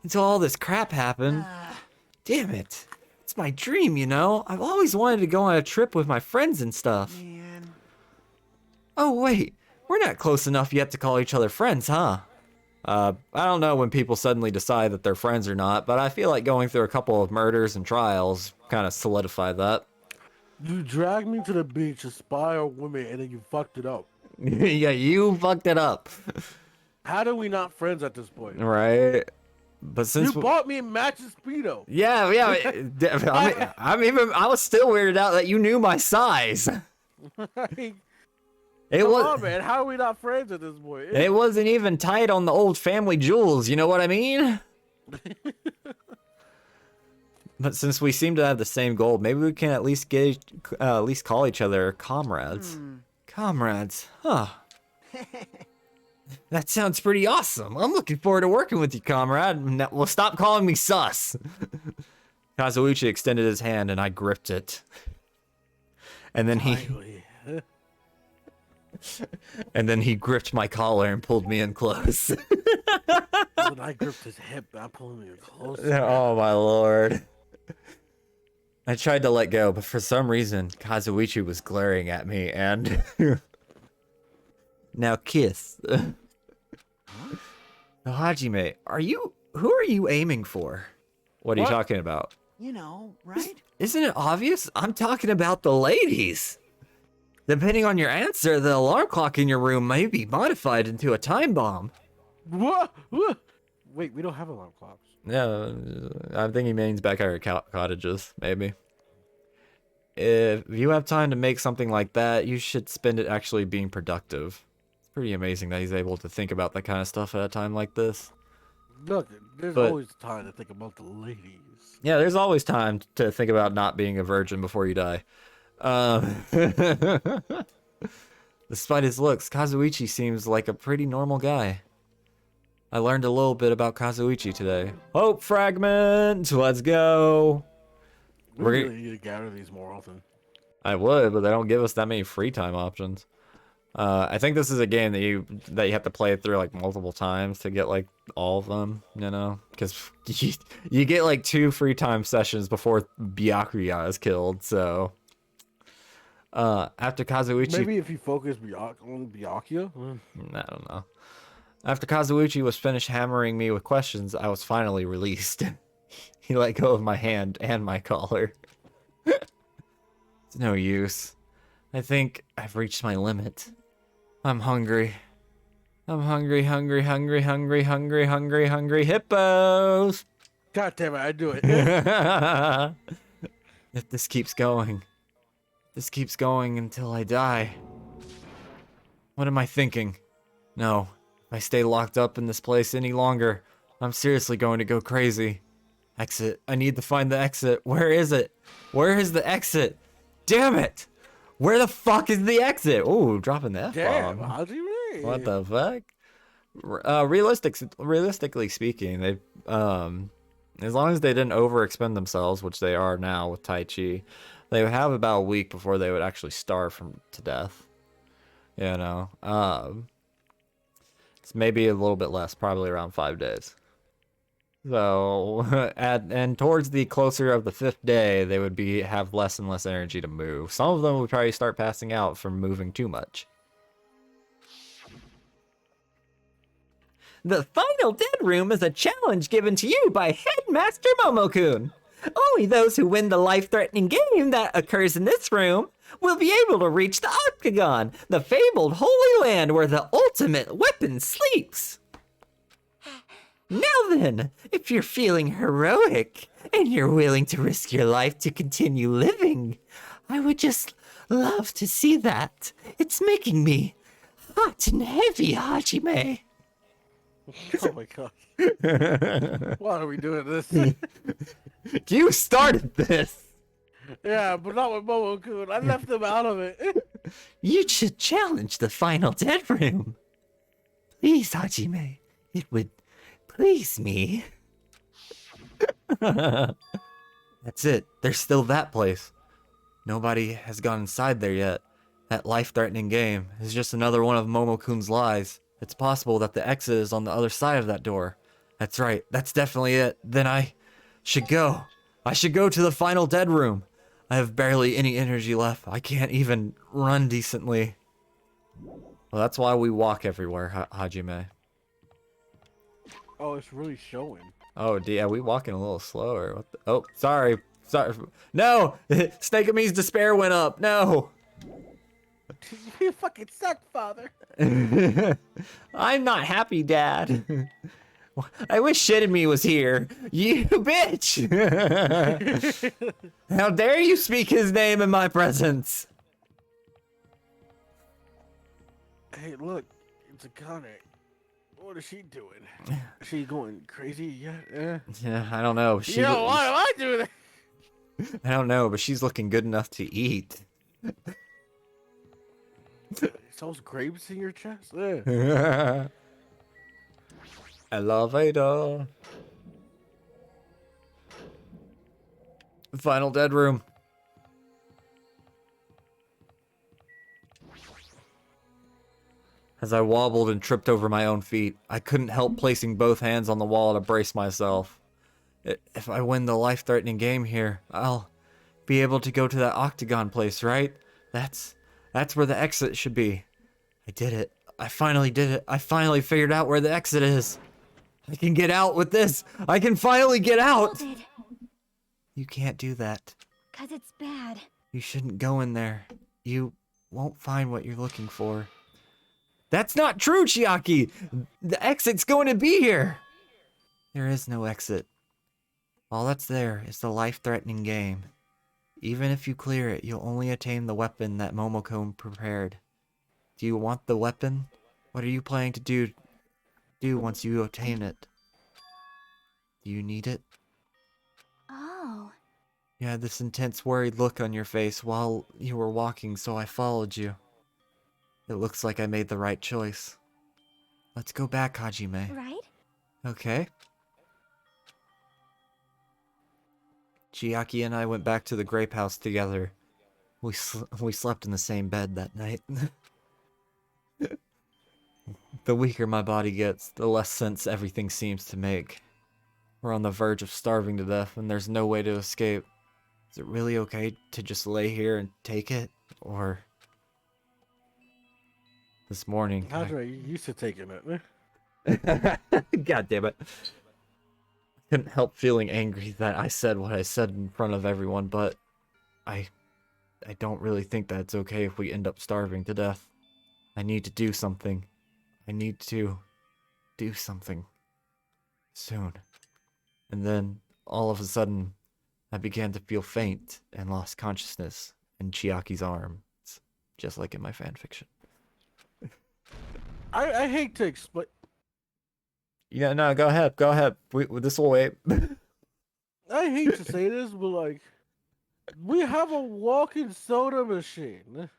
Until all this crap happened. Damn it. It's my dream, you know? I've always wanted to go on a trip with my friends and stuff. Man. Oh wait, we're not close enough yet to call each other friends, huh? I don't know when people suddenly decide that they're friends or not, but I feel like going through a couple of murders and trials kind of solidify that. You dragged me to the beach to spy on women and then you fucked it up. Yeah, you fucked it up. How are we not friends at this point? Right? But since You bought me a matching Speedo. yeah, I was still weirded out that you knew my size. It Come was, on, man. How are we not friends at this point? it wasn't even tight on the old family jewels, you know what I mean? But since we seem to have the same goal, maybe we can at least call each other comrades. Comrades, huh? That sounds pretty awesome. I'm looking forward to working with you, comrade. Now, well, stop calling me sus. Kazuichi extended his hand and I gripped it. And then he gripped my collar and pulled me in close. When I gripped his hip, I pulled me closer. Oh my lord. I tried to let go, but for some reason, Kazuichi was glaring at me and... Now kiss. Hajime, who are you aiming for? What are you talking about? You know, right? Isn't it obvious? I'm talking about the ladies. Depending on your answer, the alarm clock in your room may be modified into a time bomb. What? Wait, we don't have alarm clocks. Yeah, I think he means backyard cottages, maybe. If you have time to make something like that, you should spend it actually being productive. It's pretty amazing that he's able to think about that kind of stuff at a time like this. Look, there's But- always time to think about the ladies. Yeah, there's always time to think about not being a virgin before you die. Despite his looks, Kazuichi seems like a pretty normal guy. I learned a little bit about Kazuichi today. Hope fragment, let's go. We We're- really need to gather these more often. I would, but they don't give us that many free time options. I think this is a game that you have to play through like multiple times to get like all of them, you know, because you get like 2 free time sessions before Byakuya is killed. So after Kazuichi, Maybe if you focus on Byakuya. I don't know. After Kazuichi was finished hammering me with questions, I was finally released. He let go of my hand and my collar. It's no use. I think I've reached my limit. I'm hungry. I'm hungry, hungry, hungry, hungry, hungry, hungry, hungry hippos. God damn it, I do it. If this keeps going until I die. What am I thinking? No, if I stay locked up in this place any longer, I'm seriously going to go crazy. Exit. I need to find the exit. Where is it? Where is the exit? Damn it! Where the fuck is the exit? Ooh, dropping the Damn, F-bomb. how'd you read? What the fuck? Realistically speaking, they as long as they didn't overexpend themselves, which they are now with Tai Chi, they would have about a week before they would actually starve to death. You know, it's maybe a little bit less, probably around 5 days. So, and towards the closer of the 5th day, they would have less and less energy to move. Some of them would probably start passing out from moving too much. The final dead room is a challenge given to you by Headmaster Momokun. Only those who win the life-threatening game that occurs in this room will be able to reach the Octagon, the fabled holy land where the ultimate weapon sleeps. Now then, if you're feeling heroic and you're willing to risk your life to continue living, I would just love to see that. It's making me hot and heavy, Hajime. Oh my god. Why are we doing this? You started this. Yeah, but not with Momo-kun. I left him out of it. You should challenge the final dead room. Please, Hajime. It would please me. That's it. There's still that place. Nobody has gone inside there yet. That life-threatening game is just another one of Momo-kun's lies. It's possible that the exit is on the other side of that door. That's right. That's definitely it. Then I should go. I should go to the final dead room. I have barely any energy left. I can't even run decently. Well, that's why we walk everywhere, Hajime. Oh, it's really showing. Oh, yeah, we walking a little slower. What the? Oh, sorry. Sorry. No! Snake Amy's despair went up. No! You fucking suck, father. I'm not happy, Dad. I wish Shitamy was here. You bitch! How dare you speak his name in my presence? Hey, look. It's a Akane. What is she doing? Is she going crazy yet? Yeah, I don't know. She, Yo, why am I doing that? I don't know, but she's looking good enough to eat. Those grapes in your chest? Yeah. Elevator. Final dead room. As I wobbled and tripped over my own feet, I couldn't help placing both hands on the wall to brace myself. If I win the life-threatening game here, I'll be able to go to that octagon place, right? That's where the exit should be. I did it. I finally did it. I finally figured out where the exit is. I can get out with this. I can finally get out. Hold it, You can't do that. 'cause it's bad. You shouldn't go in there. You won't find what you're looking for. That's not true, Chiaki! The exit's going to be here! There is no exit. All that's there is the life-threatening game. Even if you clear it, you'll only attain the weapon that Momoko prepared. Do you want the weapon? What are you planning to do once you obtain it? Do you need it? Oh, You had this intense worried look on your face while you were walking, so I followed you. It looks like I made the right choice. Let's go back, Hajime. right? Okay. Chiaki and I went back to the grape house together. We slept in the same bed that night. The weaker my body gets, the less sense everything seems to make. We're on the verge of starving to death, and there's no way to escape. Is it really okay to just lay here and take it? Or... This morning... Andre, you used to taking it. God damn it. I couldn't help feeling angry that I said what I said in front of everyone, but I don't really think that it's okay if we end up starving to death. I need to do something. I need to do something soon. And then, all of a sudden, I began to feel faint and lost consciousness in Chiaki's arms, just like in my fanfiction. I hate to explain. Yeah, no, go ahead. This will wait. I hate to say this, but like, we have a walking soda machine.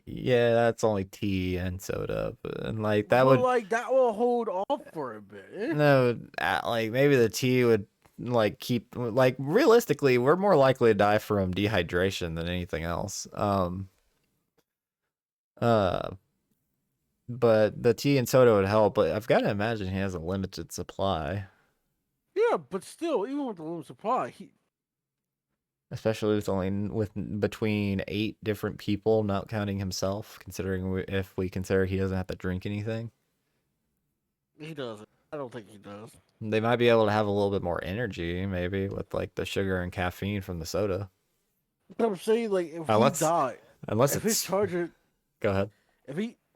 Yeah, that's only tea and soda, and like that But, would like, that will hold off for a bit. no, like maybe the tea would like keep like realistically, we're more likely to die from dehydration than anything else. But the tea and soda would help. But I've got to imagine he has a limited supply, Yeah, but still, even with the limited supply, especially with between 8 different people, not counting himself. Considering if we consider he doesn't have to drink anything, he doesn't. I don't think he does. they might be able to have a little bit more energy, maybe with like the sugar and caffeine from the soda. But I'm saying, like, if Unless- he die, Unless if his it's charger, go ahead.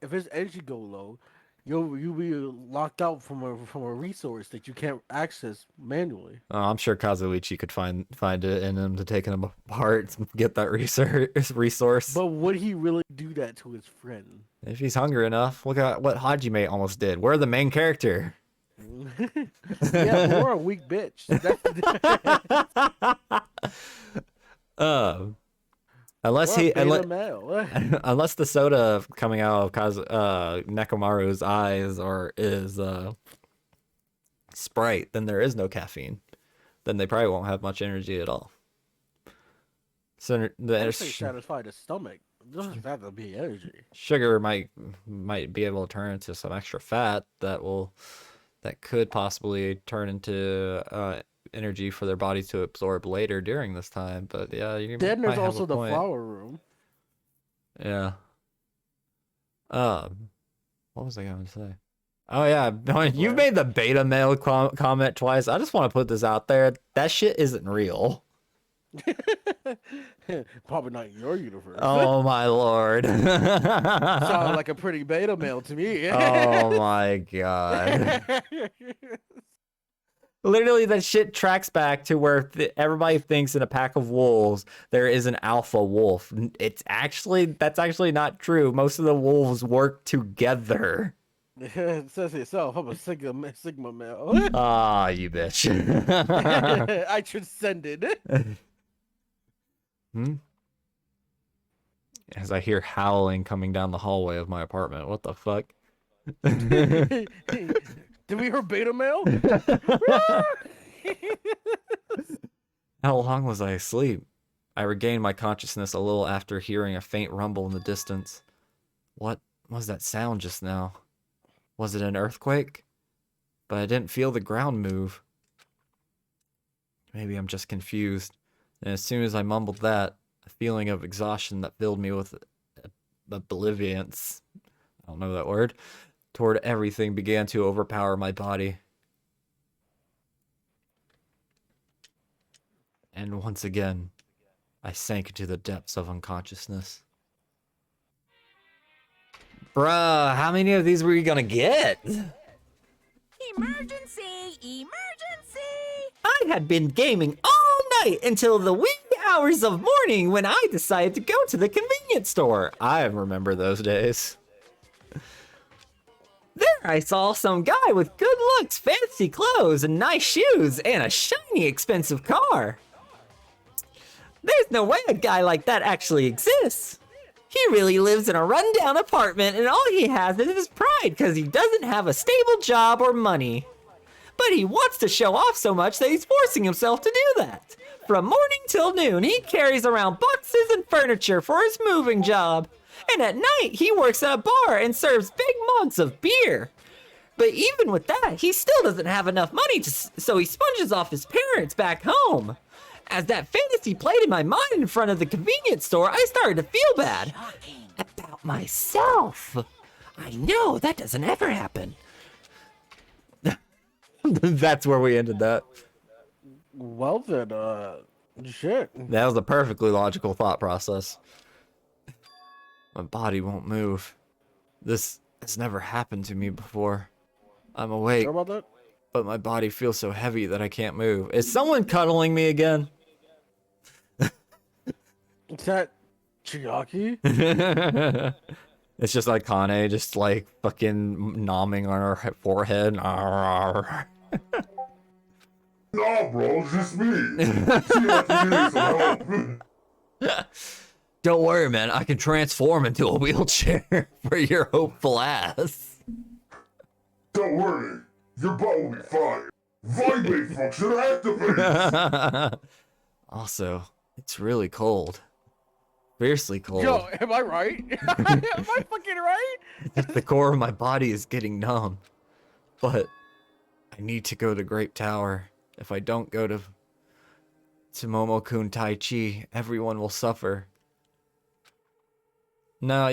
if his energy go low, you'll be locked out from a resource that you can't access manually. I'm sure Kazuichi could find it in him to take him apart and get that resource. But would he really do that to his friend? If he's hungry enough, look at what Hajime almost did. We're the main character. Yeah, but we're a weak bitch. That's Unless we're a he, beta male. unless the soda coming out of Nekomaru's eyes is Sprite, then there is no caffeine. Then they probably won't have much energy at all. So They satisfy the stomach. It doesn't have to be energy. sugar might be able to turn into some extra fat that could possibly turn into energy for their body to absorb later during this time. But yeah, you Then might there's have also a the point. flower room. Yeah. What was I going to say? Oh yeah, you've made the beta male comment twice. I just want to put this out there. That shit isn't real. Probably not in your universe. Oh my lord. Sound like a pretty beta male to me. Oh my god. Literally, that shit tracks back to where everybody thinks in a pack of wolves there is an alpha wolf. That's actually not true. Most of the wolves work together. It says itself. I'm a sigma male. Ah, you bitch. I transcended. As I hear howling coming down the hallway of my apartment. What the fuck? Did we hear beta male? How long was I asleep? I regained my consciousness a little after hearing a faint rumble in the distance. What was that sound just now? Was it an earthquake? But I didn't feel the ground move. Maybe I'm just confused. And as soon as I mumbled that, a feeling of exhaustion that filled me with oblivience, I don't know that word, toward everything began to overpower my body. And once again, I sank into the depths of unconsciousness. Bruh, how many of these were you gonna get? Emergency! Emergency! I had been gaming all night until the wee hours of morning when I decided to go to the convenience store. I remember those days. There I saw some guy with good looks, fancy clothes, and nice shoes, and a shiny, expensive car. There's no way a guy like that actually exists. He really lives in a rundown apartment, and all he has is his pride because he doesn't have a stable job or money. But he wants to show off so much that he's forcing himself to do that. From morning till noon, he carries around boxes and furniture for his moving job. And at night, he works at a bar and serves big mugs of beer. But even with that, he still doesn't have enough money, so he sponges off his parents back home. As that fantasy played in my mind in front of the convenience store, I started to feel bad about myself. I know that doesn't ever happen. That's where we ended that. Well then, shit. That was a perfectly logical thought process. My body won't move. This has never happened to me before. I'm awake, Sure about that? but my body feels so heavy that I can't move. Is someone cuddling me again? Is that Chiaki? It's just like Kane, just like fucking nomming on her forehead. Nah, bro, it's just me. See, I can need some help. Don't worry, man. I can transform into a wheelchair for your hopeful ass. Don't worry, your butt will be fine. Vibrate function activated. Also, it's really cold. Fiercely cold. Yo, am I right? Am I fucking right? The core of my body is getting numb. But I need to go to Grape Tower. If I don't go to Momokun Tai Chi, everyone will suffer. No,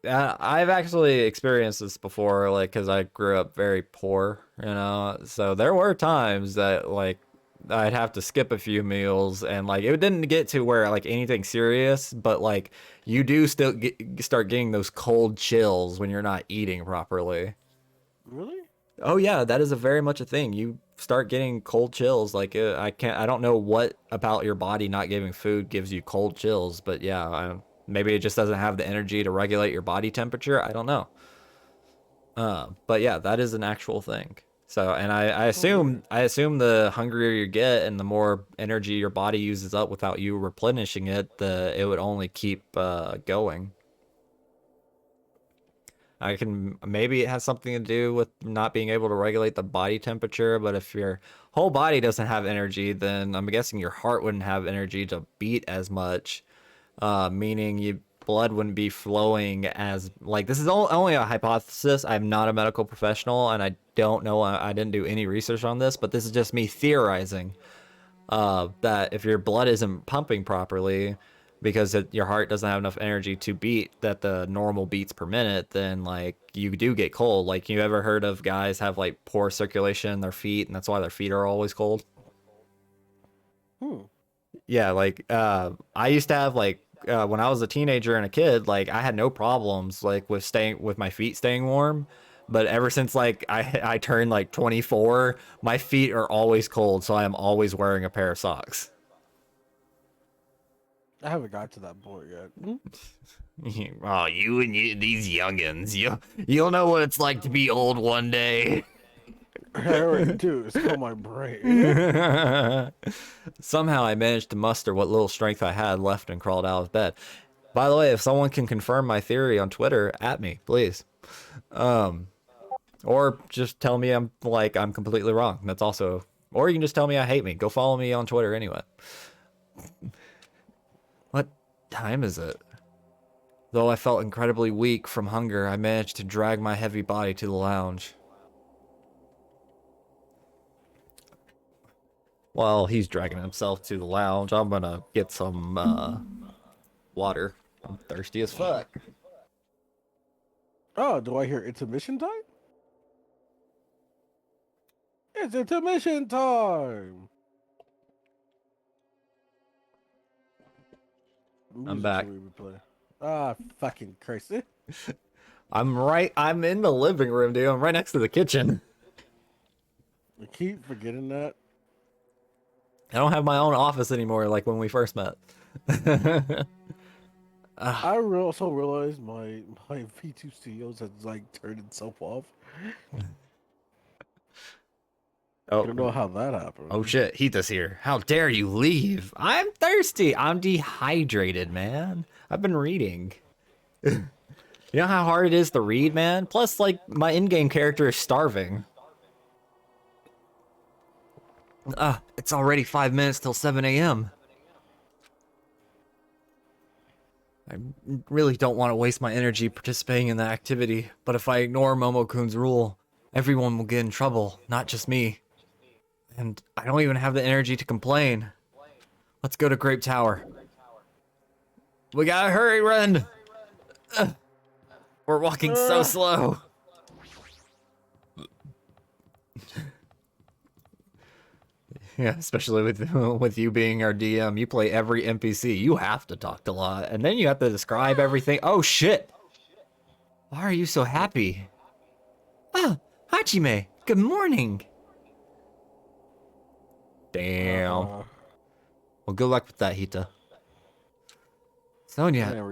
I've actually experienced this before, like, because I grew up very poor, you know? So there were times that, like, I'd have to skip a few meals, and, like, it didn't get to where, like, anything serious, but, like, you do still start getting those cold chills when you're not eating properly. Really? Oh, yeah, that is very much a thing. You start getting cold chills. Like, I don't know what about your body not giving food gives you cold chills, but yeah, maybe it just doesn't have the energy to regulate your body temperature. I don't know. But yeah, that is an actual thing. So, and I assume the hungrier you get and the more energy your body uses up without you replenishing it, it would only keep going. Maybe it has something to do with not being able to regulate the body temperature, but if your whole body doesn't have energy, then I'm guessing your heart wouldn't have energy to beat as much, meaning your blood wouldn't be flowing as, like, this is only a hypothesis. I'm not a medical professional, and I don't know, I didn't do any research on this, but this is just me theorizing, that if your blood isn't pumping properly, because your heart doesn't have enough energy to beat that the normal beats per minute, then like you do get cold. Like, you ever heard of guys have like poor circulation in their feet and that's why their feet are always cold? Yeah, like I used to have like when I was a teenager and a kid, like I had no problems like with my feet staying warm. But ever since like I turned like 24, my feet are always cold, so I am always wearing a pair of socks. I haven't got to that point yet. Oh, these youngins, you'll know what it's like to be old one day. I already do. It's called my brain. Somehow I managed to muster what little strength I had left and crawled out of bed. By the way, if someone can confirm my theory on Twitter, at me, please. Or just tell me I'm completely wrong. That's also, or you can just tell me I hate me. Go follow me on Twitter anyway. What time is it? Though I felt incredibly weak from hunger, I managed to drag my heavy body to the lounge. While he's dragging himself to the lounge, I'm gonna get some water. I'm thirsty as fuck. Oh, do I hear intermission time? It's intermission time! I'm back. Ah, fucking Christ. I'm in the living room, dude. I'm right next to the kitchen. I keep forgetting that. I don't have my own office anymore like when we first met. I also realized my V2 Studios has like turned itself off. Oh. I don't know how that happened. Oh shit, Heath's here. How dare you leave? I'm thirsty. I'm dehydrated, man. I've been reading. You know how hard it is to read, man? Plus, like, my in-game character is starving. It's already 5 minutes till 7 a.m. I really don't want to waste my energy participating in the activity, but if I ignore Momo-kun's rule, everyone will get in trouble, not just me. And I don't even have the energy to complain. Let's go to Grape Tower. We gotta hurry, Ren! We're walking so slow. Yeah, especially with you being our DM. You play every NPC. You have to talk a lot. And then you have to describe everything. Oh, shit! Why are you so happy? Ah, Hajime, good morning! Damn. Well, good luck with that, Hita. Sonia,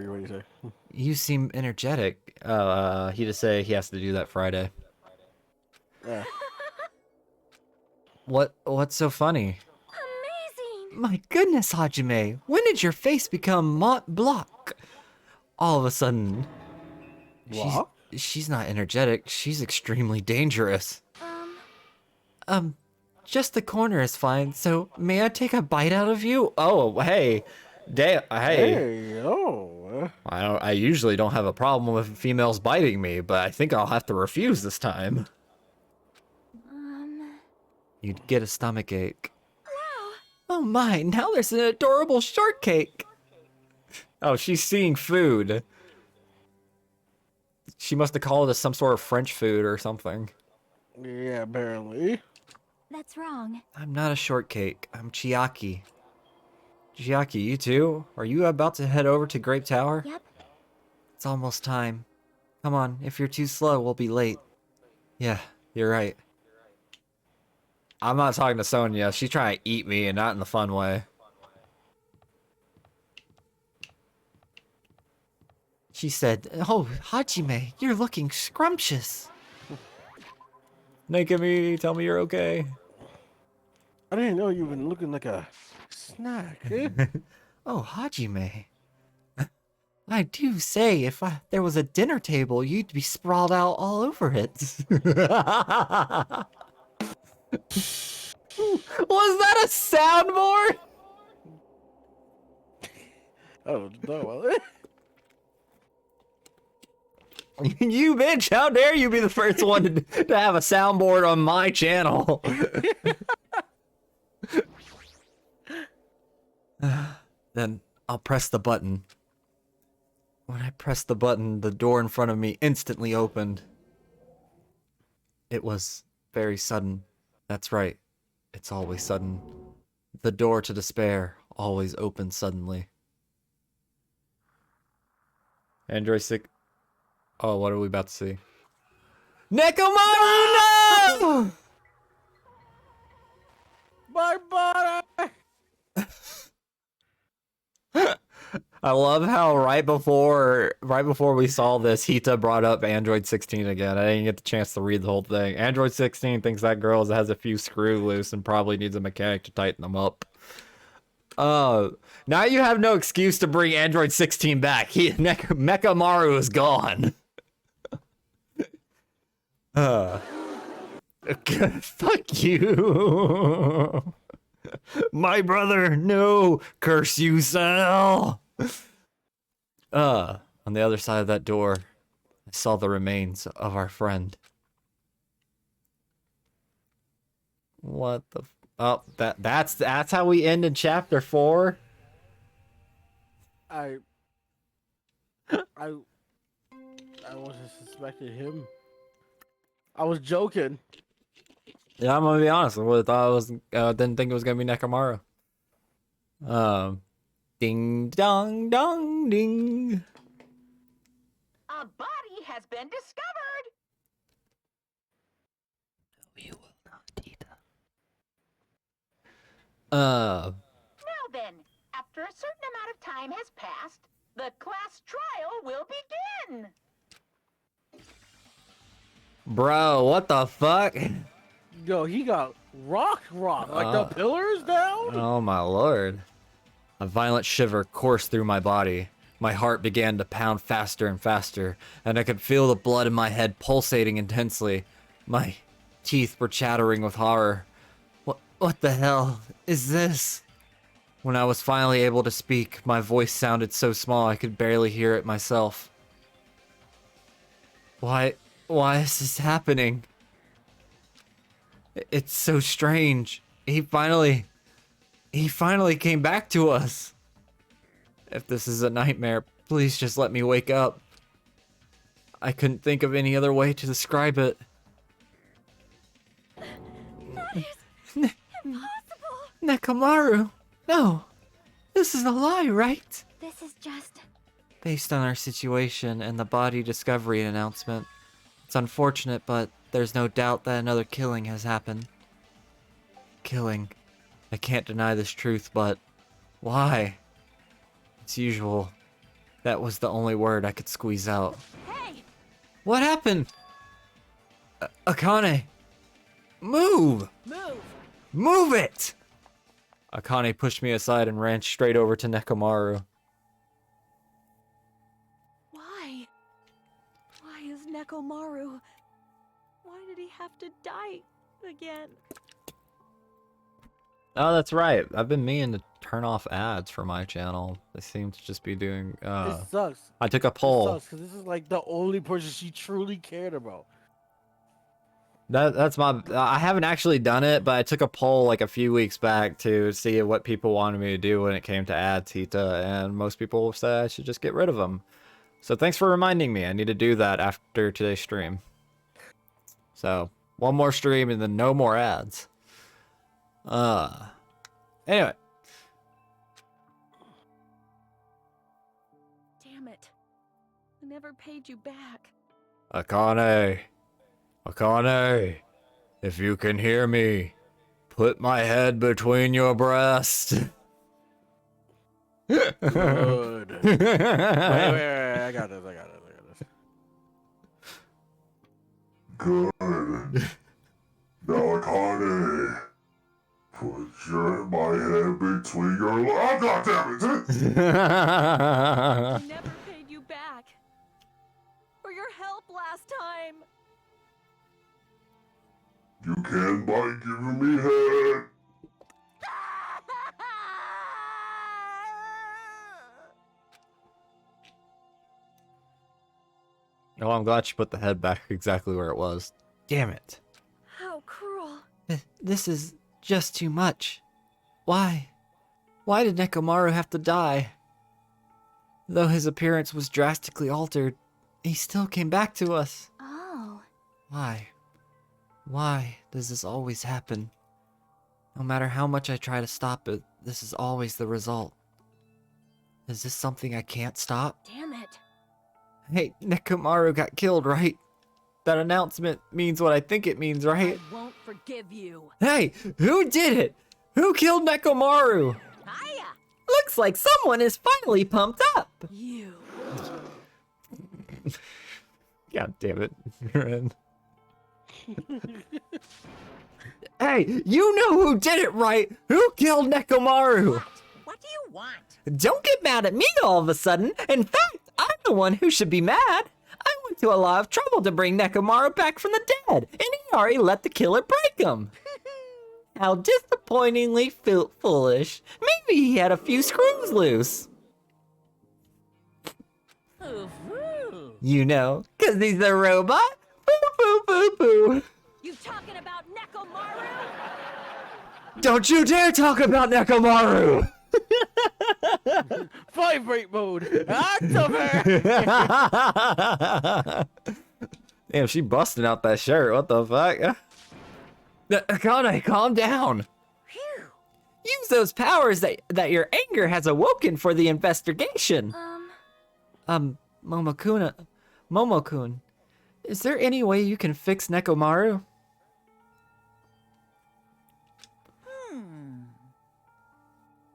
you seem energetic. Hita say he has to do that Friday. Yeah. What's so funny? Amazing! My goodness, Hajime, when did your face become Mont Blanc? All of a sudden. What? She's not energetic, she's extremely dangerous. Just the corner is fine, so may I take a bite out of you? Oh, hey. Hey. Hey, oh. I usually don't have a problem with females biting me, but I think I'll have to refuse this time. You'd get a stomachache. Wow! Oh my, now there's an adorable shortcake. Oh, she's seeing food. She must have called it some sort of French food or something. Yeah, apparently. That's wrong. I'm not a shortcake. I'm Chiaki. Chiaki, you too? Are you about to head over to Grape Tower? Yep. It's almost time. Come on, if you're too slow, we'll be late. Yeah, you're right. I'm not talking to Sonia. She's trying to eat me and not in the fun way. She said, "Oh, Hajime, you're looking scrumptious." Naked me, tell me you're okay. I didn't know you've been looking like a snack. Eh? Oh, Hajime. I do say, if there was a dinner table, you'd be sprawled out all over it. Was that a soundboard? I don't know. You bitch, how dare you be the first one to have a soundboard on my channel? Then I'll press the button. When I pressed the button, the door in front of me instantly opened. It was very sudden. That's right. It's always sudden. The door to despair always opens suddenly. Android 6. Oh, what are we about to see? Nekomaru, no! My body! I love how right before we saw this, Hita brought up Android 16 again. I didn't get the chance to read the whole thing. Android 16 thinks that girl has a few screws loose and probably needs a mechanic to tighten them up. Now you have no excuse to bring Android 16 back. Mechamaru is gone. Fuck you. My brother, no. Curse you, Cell. On the other side of that door, I saw the remains of our friend. What the? Oh, that's how we end in chapter 4. I wasn't suspecting him. I was joking. Yeah, I'm gonna be honest. I thought it was. Didn't think it was gonna be Nekomaru. Ding dong dong ding. A body has been discovered. We will not eat them. Now then, after a certain amount of time has passed, the class trial will begin. Bro, what the fuck? Yo, he got rock. Like the pillars down? Oh my lord. A violent shiver coursed through my body. My heart began to pound faster and faster, and I could feel the blood in my head pulsating intensely. My teeth were chattering with horror. What the hell is this? When I was finally able to speak, my voice sounded so small I could barely hear it myself. Why is this happening? It's so strange. He finally came back to us. If this is a nightmare, please just let me wake up. I couldn't think of any other way to describe it. That is impossible. Nekomaru, no. This is a lie, right? This is just... Based on our situation and the body discovery announcement, it's unfortunate, but there's no doubt that another killing has happened. Killing. I can't deny this truth, but why? As usual, that was the only word I could squeeze out. Hey! What happened? Akane! Move! Move! Move it! Akane pushed me aside and ran straight over to Nekomaru. Why? Why is Nekomaru? Why did he have to die again? Oh, that's right. I've been meaning to turn off ads for my channel. They seem to just be doing... It sucks. I took a It poll. sucks because this is like the only person she truly cared about. That's my... I haven't actually done it, but I took a poll like a few weeks back to see what people wanted me to do when it came to ads, Hita, and most people said I should just get rid of them. So thanks for reminding me. I need to do that after today's stream. So, one more stream and then no more ads. Anyway. Damn it. I never paid you back. Akane. Akane. If you can hear me, put my head between your breasts. Good. wait, I got this. Good. Now, Akane, put my head between your legs. Oh, God damn it! I never paid you back. For your help last time. You can by giving me head. Oh, I'm glad she put the head back exactly where it was. Damn it. How cruel. This is just too much. Why? Why did Nekomaru have to die? Though his appearance was drastically altered, he still came back to us. Oh. Why? Why does this always happen? No matter how much I try to stop it, this is always the result. Is this something I can't stop? Damn it. Hey, Nekomaru got killed, right? That announcement means what I think it means, right? I won't forgive you. Hey, who did it? Who killed Nekomaru? Hiya. Looks like someone is finally pumped up. You. God damn it, Ren. Hey, you know who did it, right? Who killed Nekomaru? What do you want? Don't get mad at me all of a sudden. In fact, I'm the one who should be mad. I went to a lot of trouble to bring Nekomaru back from the dead, and he already let the killer break him. How disappointingly foolish. Maybe he had a few screws loose. Ooh-hoo. You know, 'cause he's a robot. Boo, boo, boo, boo. You talking about Nekomaru? Don't you dare talk about Nekomaru! Vibrate mode. Activate. Damn, she busting out that shirt. What the fuck? Akane, calm down. Phew. Use those powers that your anger has awoken for the investigation. Momokun, is there any way you can fix Nekomaru?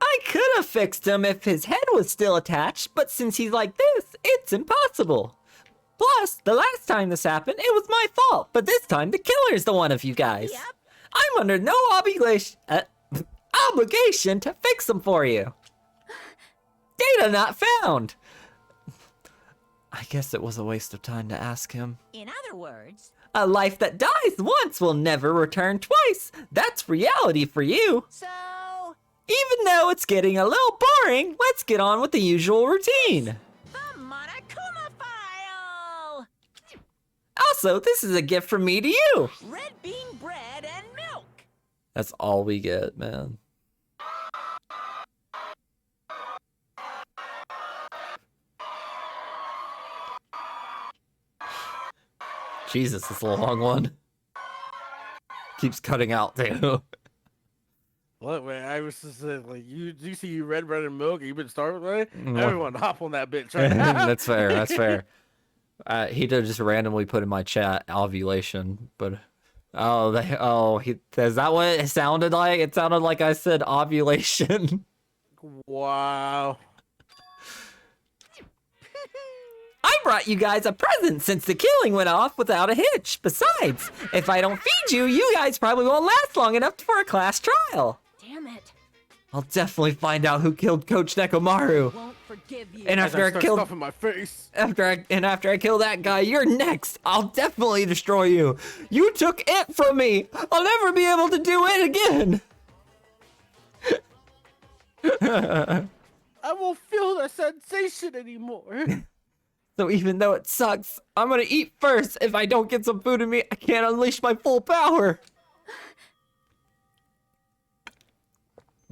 I could have fixed him if his head was still attached, but since he's like this, it's impossible. Plus, the last time this happened, it was my fault, but this time the killer's the one of you guys. Yep. I'm under no obligation to fix him for you. Data not found. I guess it was a waste of time to ask him. In other words, A life that dies once will never return twice. That's reality for you. so Even though it's getting a little boring, let's get on with the usual routine. the Monokuma file. Also, this is a gift from me to you. Red bean bread and milk. That's all we get, man. Jesus, it's a long one. Keeps cutting out, too. What, man? I was just saying, like, you see red bread and milk, you been starving, right? Mm. Everyone hop on that bitch right now. That's fair, that's fair. He did just randomly put in my chat ovulation, but is that what it sounded like? It sounded like I said ovulation. Wow. I brought you guys a present since the killing went off without a hitch. Besides, if I don't feed you, you guys probably won't last long enough for a class trial. Damn it. I'll definitely find out who killed Coach Nekomaru. Won't forgive you. And As after I start kill stuffing my face. after I kill that guy, you're next. I'll definitely destroy you. You took it from me. I'll never be able to do it again. I won't feel the sensation anymore. So even though it sucks, I'm gonna eat first. If I don't get some food in me, I can't unleash my full power.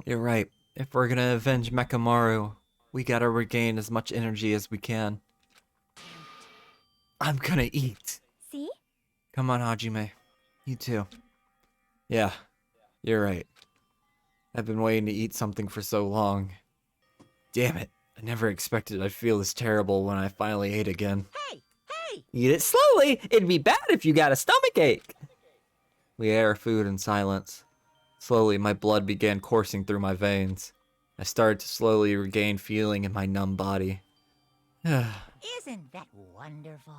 You're right. If we're gonna avenge Mekamaru, we gotta regain as much energy as we can. I'm gonna eat. See? Come on, Hajime. You too. Yeah, you're right. I've been waiting to eat something for so long. Damn it. I never expected I'd feel this terrible when I finally ate again. Hey, Eat it slowly. It'd be bad if you got a stomach ache. We ate our food in silence. Slowly, my blood began coursing through my veins. I started to slowly regain feeling in my numb body. isn't that wonderful?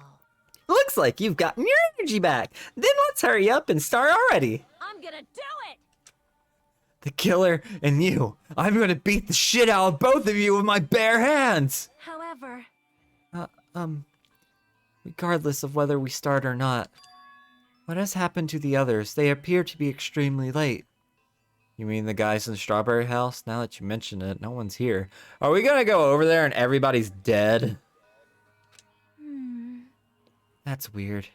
Looks like you've gotten your energy back. Then let's hurry up and start already. I'm gonna do it! The killer and you. I'm gonna beat the shit out of both of you with my bare hands. However, Regardless of whether we start or not, what has happened to the others? They appear to be extremely late. You mean the guys in the strawberry house? Now that you mention it, no one's here. Are we gonna go over there and everybody's dead? That's weird.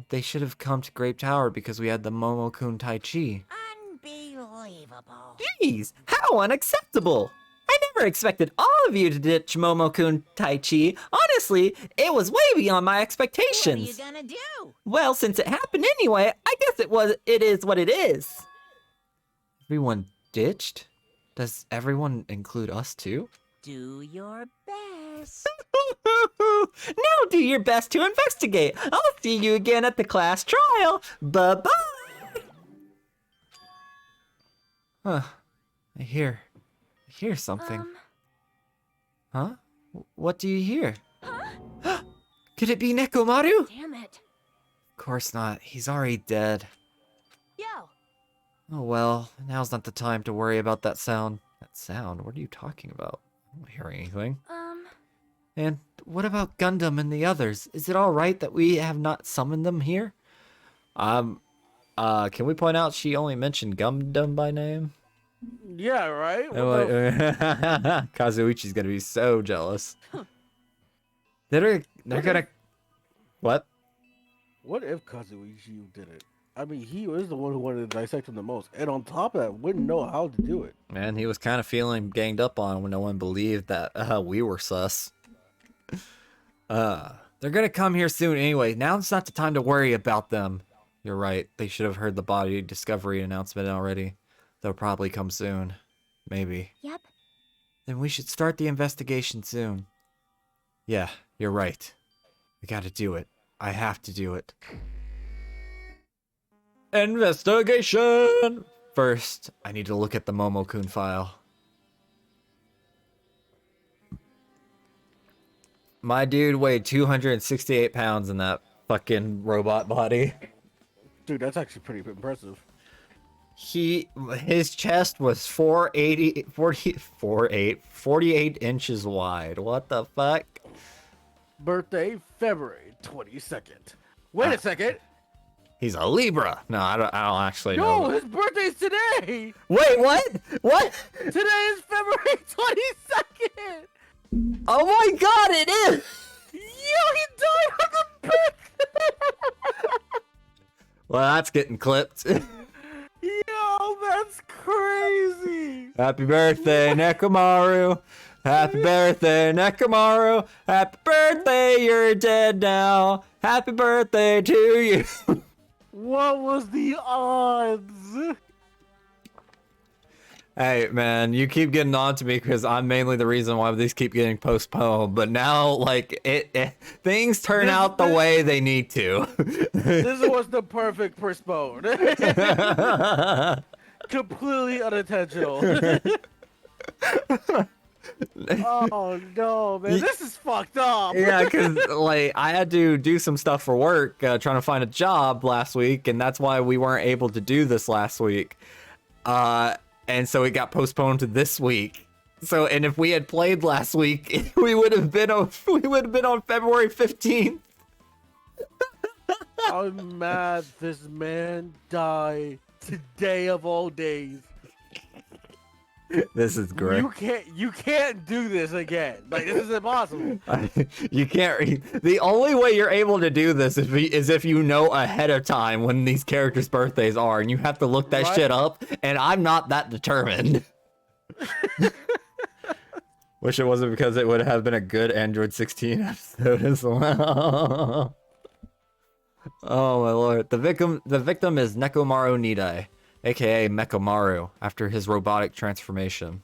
They should have come to Grape Tower because we had the Momokun Tai Chi. Unbelievable. Jeez, how unacceptable! I never expected all of you to ditch Momokun Tai Chi. Honestly, it was way beyond my expectations. What are you gonna do? Well, since it happened anyway, I guess it is what it is. Everyone ditched? Does everyone include us too? Do your best. Now do your best to investigate. I'll see you again at the class trial. Bye-bye. Huh. I hear something. Huh? What do you hear? huh? Could it be Nekomaru? Damn it. Of course not. He's already dead. Yo, Oh well, now's not the time to worry about that sound. That sound? What are you talking about? I don't hear anything. And what about Gundam and the others? Is it alright that we have not summoned them here? Can we point out she only mentioned Gundam by name? Yeah, right? Kazuichi's gonna be so jealous. They're gonna... What? What if Kazuichi did it? I mean, he was the one who wanted to dissect him the most. And on top of that, wouldn't know how to do it. Man, he was kind of feeling ganged up on when no one believed that we were sus. They're gonna come here soon anyway. Now's not the time to worry about them. You're right. They should have heard the body discovery announcement already. They'll probably come soon. Maybe. yep. Then we should start the investigation soon. Yeah, you're right. I gotta do it. I have to do it. Investigation! First, I need to look at the Momokun file. My dude weighed 268 pounds in that fucking robot body. Dude, that's actually pretty impressive. His chest was 48 inches wide. What the fuck? Birthday, February 22nd. Wait a second. He's a Libra. No, I don't actually No, know. his birthday's today. Wait, what? What? Today is February 22nd. Oh my god, it is! Yo, he died on the pick. Well, that's getting clipped. Yo, that's crazy. Happy birthday, Nekomaru. Happy birthday, Nekomaru. Happy birthday, you're dead now. Happy birthday to you. What was the odds? Hey, man, you keep getting on to me because I'm mainly the reason why these keep getting postponed. But now, like, things turn out the way they need to. This was the perfect postpone. Completely unintentional. Oh no, man, this is fucked up. Yeah, because like I had to do some stuff for work, trying to find a job last week, and that's why we weren't able to do this last week. And so it got postponed to this week. So, and if we had played last week, we would have been on February 15th. I'm mad this man died today of all days. This is great. You can't do this again. Like, this is impossible. You can't. The only way you're able to do this is if you know ahead of time when these characters' birthdays are, and you have to look that shit up. And I'm not that determined. Wish it wasn't because it would have been a good Android 16 episode as well. Oh my lord! The victim is Nekomaru Nidai, aka Mekomaru, after his robotic transformation.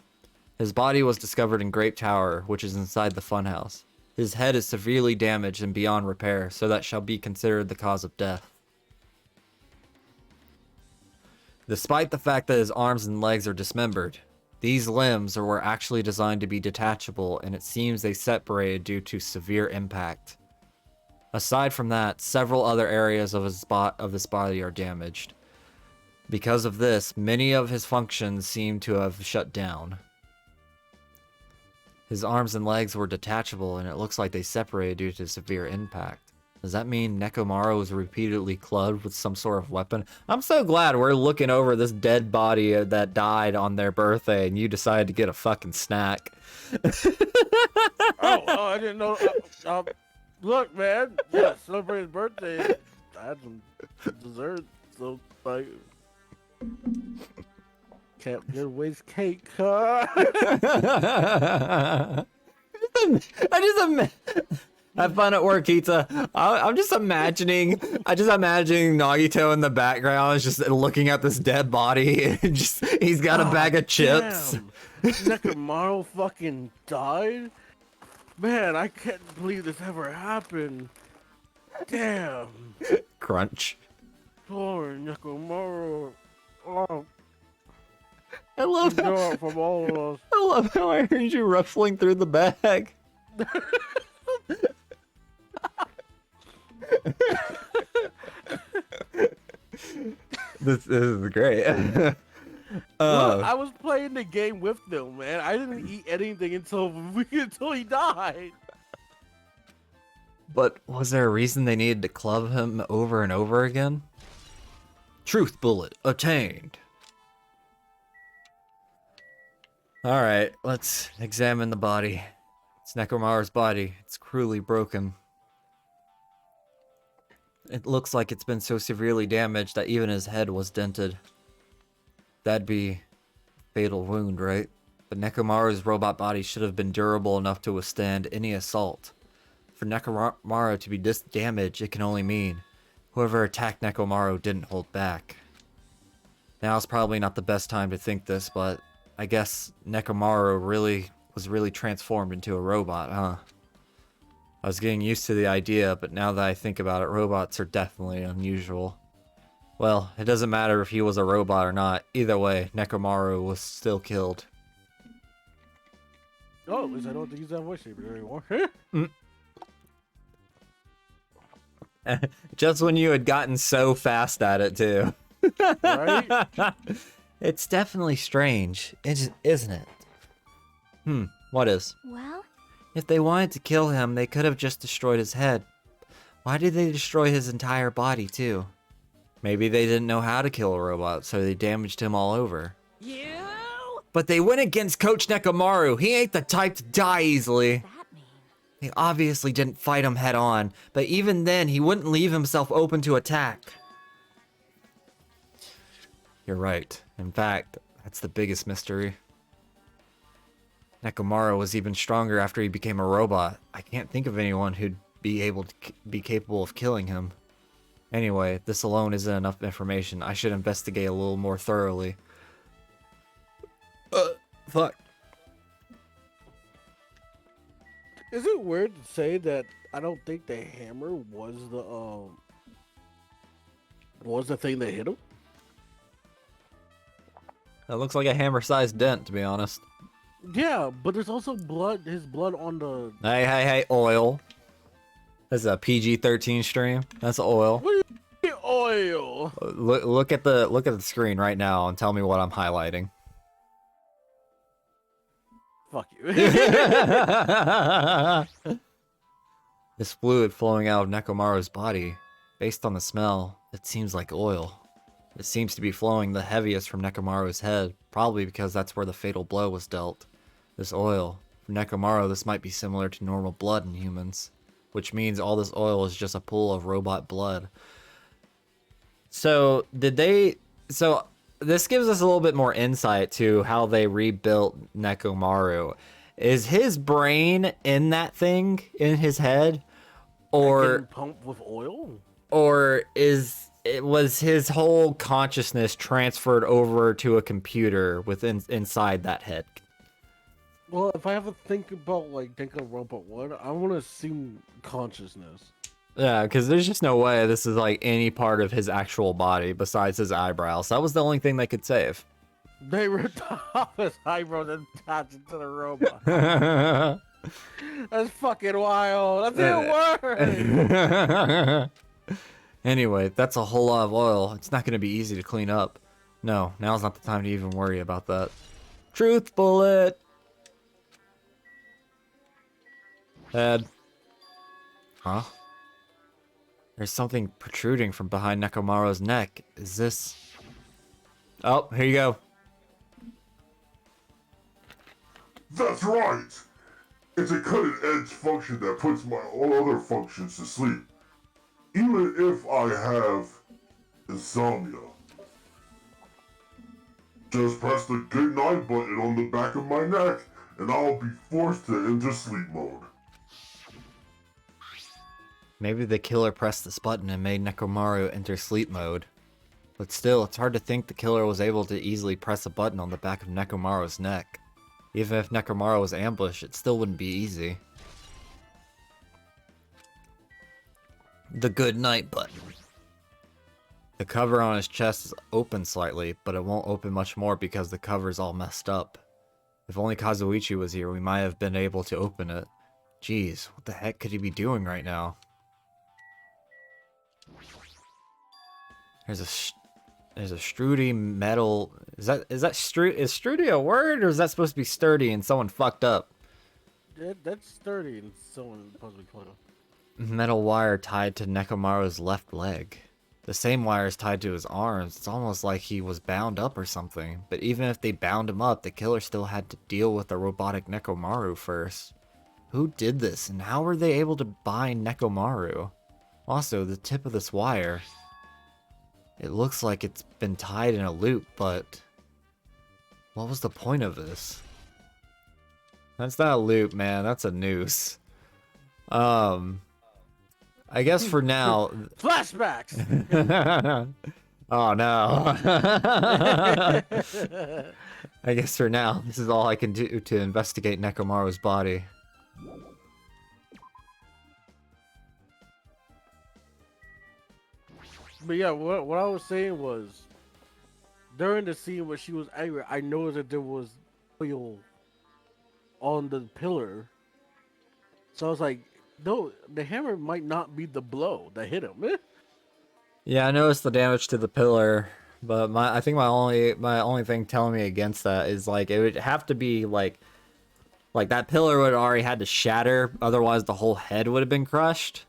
His body was discovered in Grape Tower, which is inside the funhouse. His head is severely damaged and beyond repair, so that shall be considered the cause of death. Despite the fact that his arms and legs are dismembered, these limbs were actually designed to be detachable, and it seems they separated due to severe impact. Aside from that, several other areas of his body are damaged. Because of this, many of his functions seem to have shut down. His arms and legs were detachable, and it looks like they separated due to severe impact. Does that mean Nekomaru was repeatedly clubbed with some sort of weapon? I'm so glad we're looking over this dead body that died on their birthday, and you decided to get a fucking snack. Oh, I didn't know. Look, man. Yeah, celebrate his birthday. I had some dessert, so like, can't get waste cake, huh? Have fun at work, Kita. I'm just imagining Nagito in the background is just looking at this dead body and just he's got a bag of chips. Damn. Nekomaru fucking died? Man, I can't believe this ever happened. Damn. Crunch. Poor Nekomaru. Oh, I love how, from all of us. I love how I heard you ruffling through the bag. This is great. Look, I was playing the game with them, man. I didn't eat anything until he died. But was there a reason they needed to club him over and over again? Truth bullet obtained. Alright, let's examine the body. It's Nekomaru's body. It's cruelly broken. It looks like it's been so severely damaged that even his head was dented. That'd be a fatal wound, right? But Nekomaru's robot body should have been durable enough to withstand any assault. For Nekomaru to be this damaged, it can only mean whoever attacked Nekomaru didn't hold back. Now's probably not the best time to think this, but I guess Nekomaru was really transformed into a robot, huh? I was getting used to the idea, but now that I think about it, robots are definitely unusual. Well, it doesn't matter if he was a robot or not. Either way, Nekomaru was still killed. Oh, at least I don't think he's that voice saver anymore. Just when you had gotten so fast at it, too. Right? It's definitely strange, isn't it? What is? Well, If they wanted to kill him, they could have just destroyed his head. Why did they destroy his entire body, too? Maybe they didn't know how to kill a robot, so they damaged him all over. you? But they went against Coach Nekomaru. He ain't the type to die easily. That mean? They obviously didn't fight him head on, but even then, he wouldn't leave himself open to attack. You're right. In fact, that's the biggest mystery. Nekomaru was even stronger after he became a robot. I can't think of anyone who'd be able to be capable of killing him. Anyway, this alone isn't enough information. I should investigate a little more thoroughly. Fuck. Is it weird to say that I don't think the hammer was the thing that hit him? That looks like a hammer-sized dent, to be honest. Yeah, but there's also blood. His blood on the. Hey, oil. This is a PG-13 stream. That's oil. What do you mean, oil? Look at the screen right now and tell me what I'm highlighting. Fuck you. This fluid flowing out of Nekomaru's body, based on the smell, it seems like oil. It seems to be flowing the heaviest from Nekomaru's head, probably because that's where the fatal blow was dealt. This oil, for Nekomaru, this might be similar to normal blood in humans, which means all this oil is just a pool of robot blood. So this gives us a little bit more insight to how they rebuilt Nekomaru. Is his brain in that thing in his head, or pumped with oil? Or was his whole consciousness transferred over to a computer inside that head? Well, if I have to think about like Danganronpa 1, I want to assume consciousness. Yeah, because there's just no way this is like any part of his actual body besides his eyebrows. That was the only thing they could save. They ripped off his eyebrows and attached it to the robot. That's fucking wild. That's even worse. Anyway, that's a whole lot of oil. It's not going to be easy to clean up. No, now's not the time to even worry about that. Truth bullet! Head. Huh? There's something protruding from behind Nekomaru's neck. Is this... Oh, here you go. That's right! It's a cutting-edge function that puts my all other functions to sleep. Even if I have insomnia. Just press the good night button on the back of my neck, and I'll be forced to enter sleep mode. Maybe the killer pressed this button and made Nekomaru enter sleep mode. But still, it's hard to think the killer was able to easily press a button on the back of Nekomaru's neck. Even if Nekomaru was ambushed, it still wouldn't be easy. The good night button. The cover on his chest is open slightly, but it won't open much more because the cover's all messed up. If only Kazuichi was here, we might have been able to open it. Jeez, what the heck could he be doing right now? There's a sturdy metal. Is sturdy a word, or is that supposed to be sturdy and someone fucked up? That's sturdy and someone possibly caught him. Metal wire tied to Nekomaru's left leg. The same wire is tied to his arms. It's almost like he was bound up or something. But even if they bound him up, the killer still had to deal with the robotic Nekomaru first. Who did this, and how were they able to bind Nekomaru? Also, the tip of this wire. It looks like it's been tied in a loop, but... what was the point of this? That's not a loop, man. That's a noose. I guess for now... Flashbacks! Oh no. I guess for now, this is all I can do to investigate Nekomaru's body. But yeah, what I was saying was, during the scene where she was angry, I noticed that there was oil on the pillar. So I was like, no, the hammer might not be the blow that hit him. Yeah, I noticed the damage to the pillar, but I think my only thing telling me against that is like it would have to be like that pillar would already had to shatter, otherwise the whole head would have been crushed.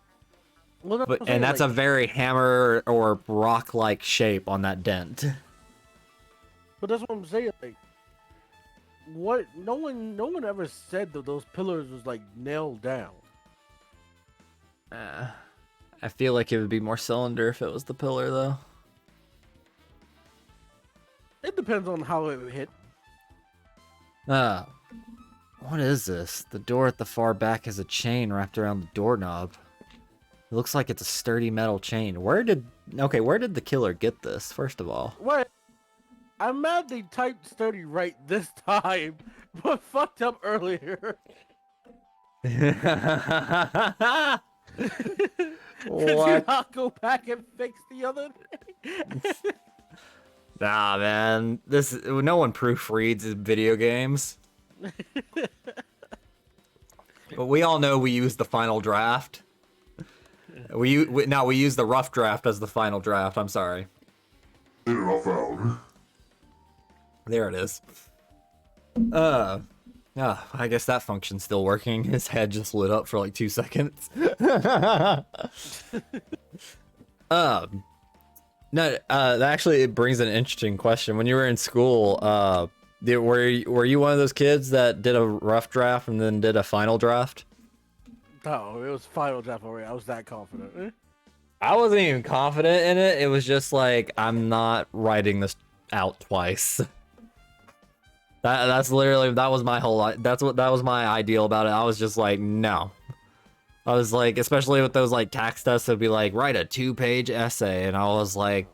Well, But and that's a very hammer or rock like shape on that dent. But that's what I'm saying. Like, what? No one ever said that those pillars was like nailed down. I feel like it would be more cylinder if it was the pillar, though. It depends on how it hit. What is this? The door at the far back has a chain wrapped around the doorknob. It looks like it's a sturdy metal chain. Where did the killer get this, first of all? Wait, I'm mad they typed sturdy right this time, but fucked up earlier. Did you not go back and fix the other thing? Nah, man. No one proofreads in video games. But we all know we use the final draft. We use the rough draft as the final draft. I'm sorry. There it is. I guess that function's still working. His head just lit up for like 2 seconds. No, actually, it brings an interesting question. When you were in school, were you one of those kids that did a rough draft and then did a final draft? No, it was final draft already. I was that confident. I wasn't even confident in it. It was just like, I'm not writing this out twice. That was my whole, that was my ideal about it. I was just like, no. I was like, especially with those like tax tests, it'd be like, write a 2-page essay. And I was like,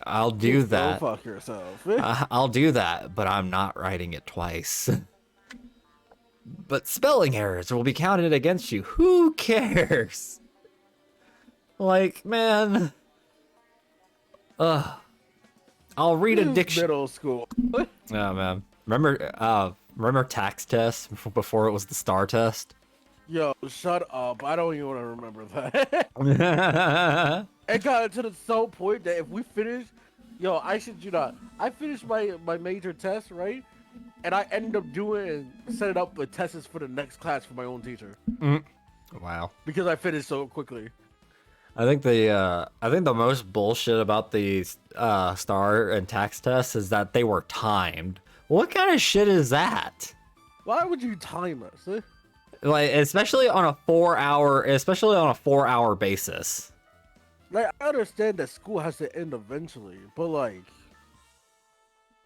I'll do that. Go fuck yourself. I'll do that, but I'm not writing it twice. But spelling errors will be counted against you. Who cares? Like, man. I'll read a dictionary. Middle school. Oh, man. Remember tax tests before it was the STAR test? Yo, shut up. I don't even want to remember that. It got to the so point that if we finish, yo, I shit you not. I finished my major test, right? And I ended up setting up the tests for the next class for my own teacher. Wow. Because I finished so quickly. I think the most bullshit about these star and tax tests is that they were timed. What kind of shit is that? Why would you time us? Eh? Like, especially on a 4-hour basis. Like, I understand that school has to end eventually, but like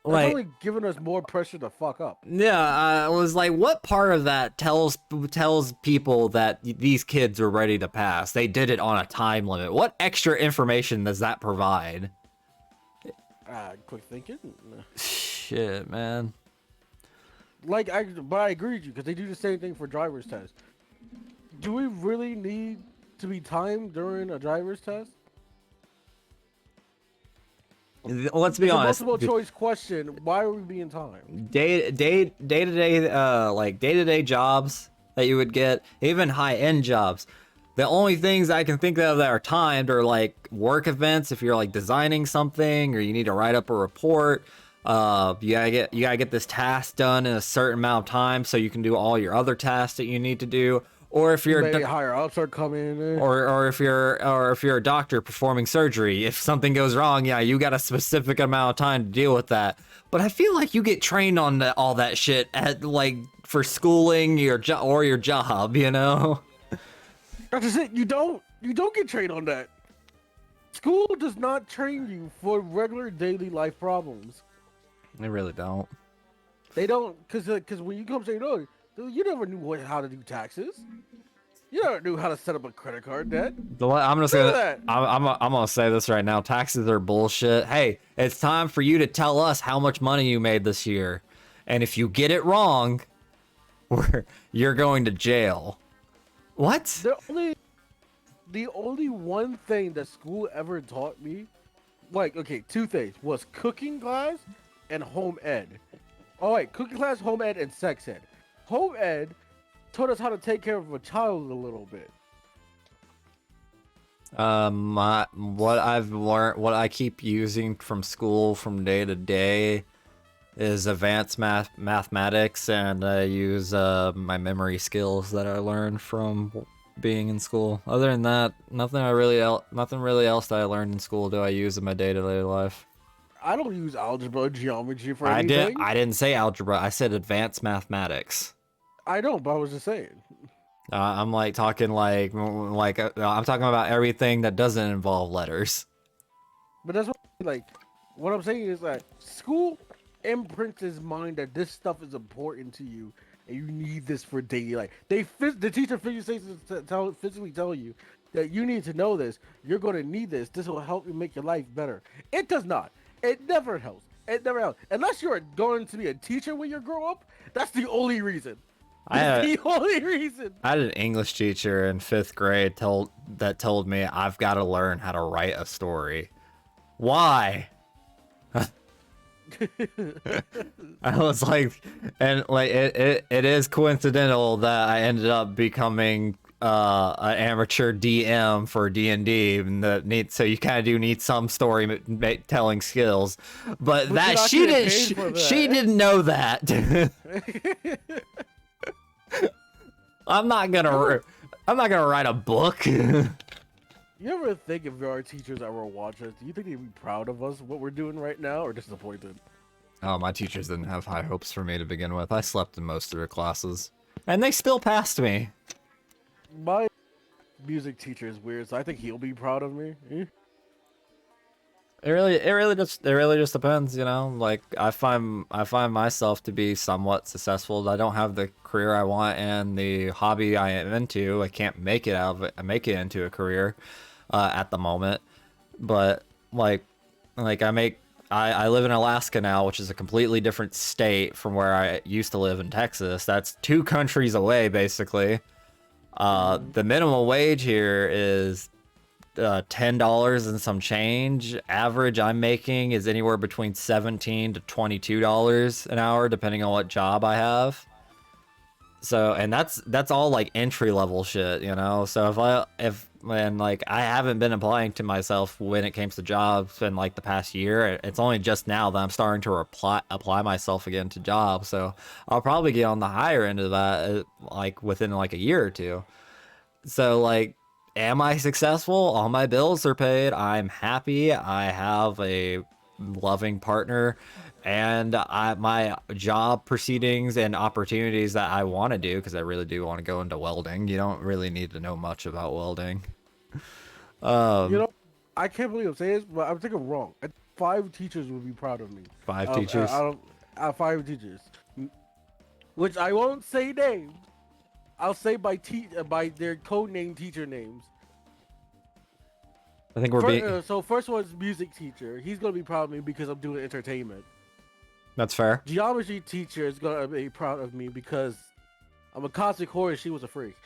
that's only giving us more pressure to fuck up. Yeah, I was like, what part of that tells people that these kids are ready to pass? They did it on a time limit. What extra information does that provide? Quick thinking. Shit, man. But I agree with you because they do the same thing for driver's test. Do we really need to be timed during a driver's test? Let's be honest. Multiple choice question. Why are we being timed? Day-to-day jobs that you would get, even high-end jobs. The only things I can think of that are timed are like work events. If you're like designing something or you need to write up a report, you gotta get this task done in a certain amount of time so you can do all your other tasks that you need to do. Or if you're maybe higher ups are coming in. or if you're a doctor performing surgery, if something goes wrong, yeah, you got a specific amount of time to deal with that. But I feel like you get trained on all that shit at like for schooling your job, you know. That's just it. You don't get trained on that. School does not train you for regular daily life problems. They really don't. They don't, cause when you come say no, you never knew how to do taxes. You never knew how to set up a credit card debt. I'm gonna say this right now. Taxes are bullshit. Hey, it's time for you to tell us how much money you made this year, and if you get it wrong, you're going to jail. What? The only one thing that school ever taught me, like, okay, two things, was cooking class and home ed. Oh wait, cooking class, home ed, and sex ed. Home ed taught us how to take care of a child a little bit. What I've learned, what I keep using from school from day to day is advanced mathematics, and I use my memory skills that I learned from being in school. Other than that, nothing really else that I learned in school do I use in my day-to-day life. I don't use algebra, geometry for anything. I didn't say algebra. I said advanced mathematics. I know, but I was just saying. I'm like talking I'm talking about everything that doesn't involve letters. But that's what I'm saying is that school imprints his mind that this stuff is important to you and you need this for daily life. The teacher physically tell you that you need to know this. You're going to need this. This will help you make your life better. It does not. It never helps. It never helps. Unless you're going to be a teacher when you grow up, that's the only reason. The only reason. I had an English teacher in 5th grade told me I've got to learn how to write a story. Why? I was like, and like it is coincidental that I ended up becoming an amateur DM for D&D, and so you kind of do need some story telling skills, but that she didn't know that. I'm not gonna write a book. You ever think if our teachers ever watch us, do you think they'd be proud of us, what we're doing right now, or disappointed? Oh, my teachers didn't have high hopes for me to begin with. I slept in most of their classes, and they still passed me. My music teacher is weird, so I think he'll be proud of me. It really just depends, you know. Like I find myself to be somewhat successful. I don't have the career I want and the hobby I am into. I can't make it into a career at the moment. But I live in Alaska now, which is a completely different state from where I used to live in Texas. That's 2 countries away, basically. The minimum wage here is $10 and some change. Average I'm making is anywhere between $17 to $22 an hour, depending on what job I have. So, and that's all like entry level shit, you know. So when like I haven't been applying to myself when it comes to jobs in like the past year, it's only just now that I'm starting to apply myself again to jobs. So I'll probably get on the higher end of that like within like a year or two. So like, am I successful? All my bills are paid. I'm happy. I have a loving partner, and my job proceedings and opportunities that I want to do, because I really do want to go into welding. You don't really need to know much about welding. You know, I can't believe I'm saying this, but I think I'm wrong. 5 teachers would be proud of me. 5 teachers. Out of 5 teachers, which I won't say names. I'll say by their code name teacher names. I think we're being. So first one's music teacher. He's gonna be proud of me because I'm doing entertainment. That's fair. Geometry teacher is gonna be proud of me because I'm a cosmic horror. She was a freak.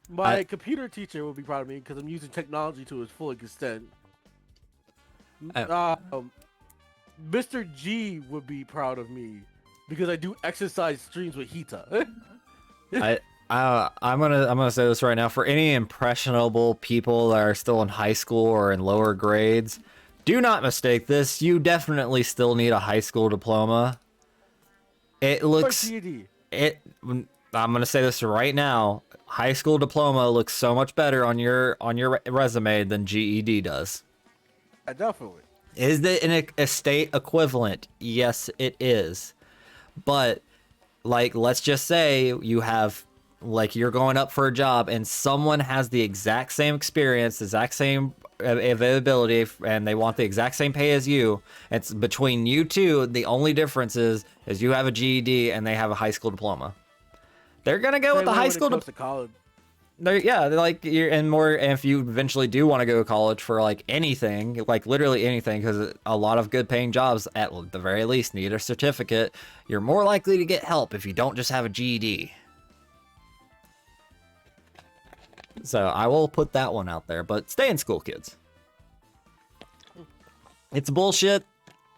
My computer teacher will be proud of me because I'm using technology to its full extent. Mr. G would be proud of me because I do exercise streams with Hita. I'm gonna say this right now. For any impressionable people that are still in high school or in lower grades, do not mistake this. You definitely still need a high school diploma. It looks I'm gonna say this right now. High school diploma looks so much better on your resume than GED does. Definitely. Is it a state equivalent? Yes, it is. But like, let's just say you have, like, you're going up for a job and someone has the exact same experience, the exact same availability, and they want the exact same pay as you. It's between you two. The only difference is you have a GED and they have a high school diploma. They're gonna go with the high school to college. Yeah, like and if you eventually do want to go to college for like anything, like literally anything, because a lot of good paying jobs at the very least need a certificate. You're more likely to get help if you don't just have a GED. So I will put that one out there, but stay in school, kids. It's bullshit.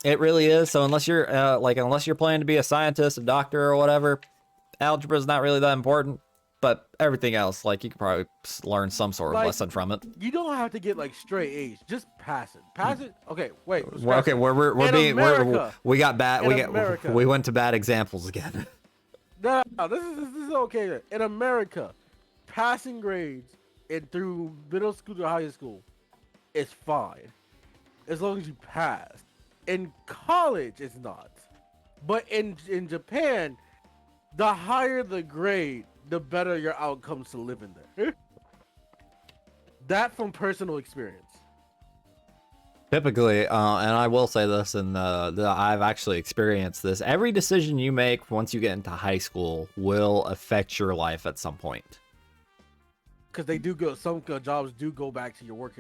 It really is. So unless you're unless you're planning to be a scientist, a doctor, or whatever, algebra is not really that important. But everything else, like, you could probably learn some sort of lesson from it. You don't have to get like straight A's. Just pass it. Pass it. Okay, wait. Okay, we got bad. We went to bad examples again. No, this is okay. In America, passing grades and through middle school to high school is fine, as long as you pass. In college, it's not. But in Japan, the higher the grade, the better your outcomes to live in there. That from personal experience. Typically, and I will say this, and I've actually experienced this. Every decision you make once you get into high school will affect your life at some point. Because they do go, some jobs do go back to your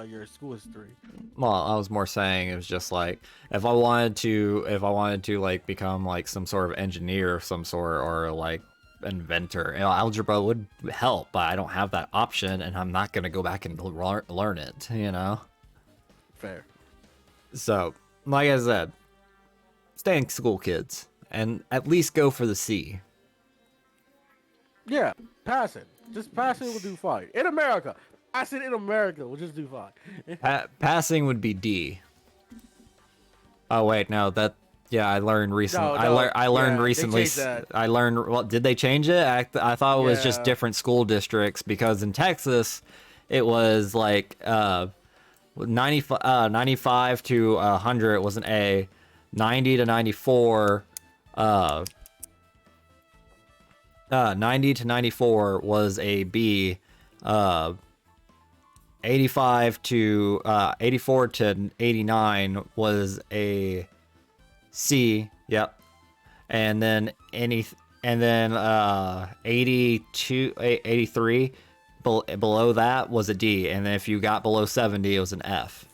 your school history. Well, I was more saying it was just like, if I wanted to like become like some sort of engineer of some sort, or like inventor, you know, algebra would help, but I don't have that option, and I'm not gonna go back and learn it, you know. Fair. So, like I said, stay in school, kids, and at least go for the C. Yeah, pass it. Just passing will do fine. In America, passing in America will just do fine. Passing would be D. Oh wait, no, that. Yeah, I learned recently. I learned recently. I learned. Well, did they change it? I thought it was just different school districts, because in Texas, it was like 95 to 100 was an A, 90 to 94. 90 to 94 was a B. 85 to 84 to 89 was a C. Yep. And then 83 below that was a D, and then if you got below 70 it was an F.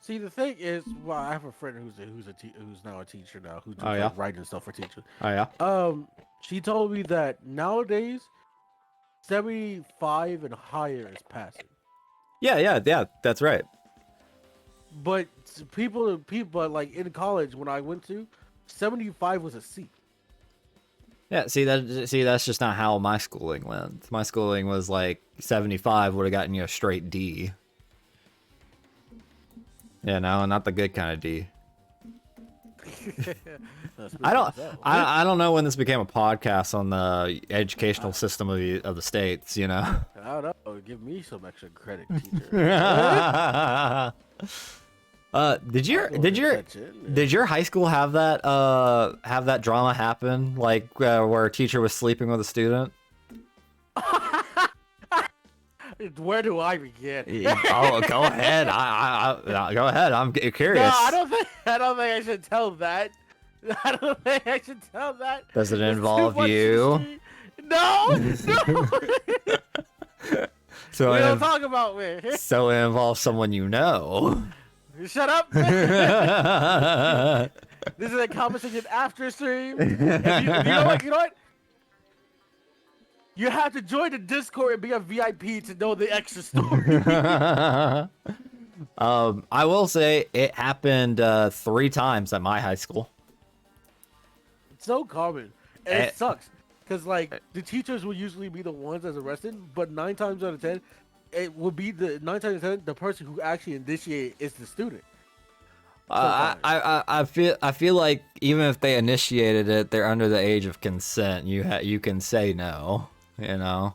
See, the thing is, well, I have a friend who's now a teacher now, who's writing stuff for teachers. Oh yeah. She told me that nowadays 75 and higher is passing. Yeah, that's right. But people like in college when I went to, 75 was a C. Yeah, that's just not how my schooling went. My schooling was like 75 would have gotten you a straight D. You know, not the good kind of D. I don't know when this became a podcast on the educational system of the states, you know. I don't know. Give me some extra credit, teacher. Did your high school have that drama happen, like where a teacher was sleeping with a student? Where do I begin? Oh, go ahead. Go ahead. I'm curious. No, I don't think I should tell that. I don't think I should tell that. Does it It's involve too much you? history. No, no. So We don't talk about me. So it involves someone you know. Shut up. This is a conversation after stream. You know what? You have to join the Discord and be a VIP to know the extra story. I will say it happened 3 times at my high school. It's so common, and it sucks because like the teachers will usually be the ones that's arrested, but 9 times out of 10, it will be the 9 times out of 10 the person who actually initiated is the student. I feel like even if they initiated it, they're under the age of consent. You can say no, you know.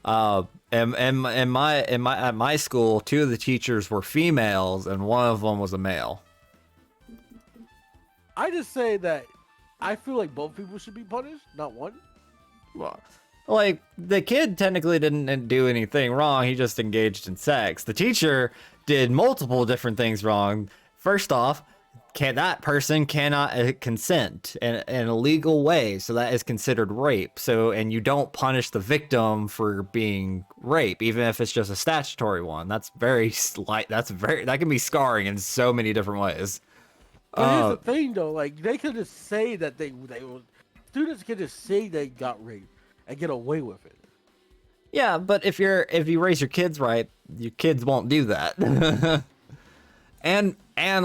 At my school, 2 of the teachers were females and 1 of them was a male. I just say that I feel like both people should be punished, not one. Well, like the kid technically didn't do anything wrong. He just engaged in sex. The teacher did multiple different things wrong. First off, that person cannot consent in a legal way, so that is considered rape. So, and you don't punish the victim for being rape, even if it's just a statutory one. That's very slight. That can be scarring in so many different ways. But here's the thing, though. Like they could just say that students could just say they got raped and get away with it. Yeah, but if you raise your kids right, your kids won't do that. And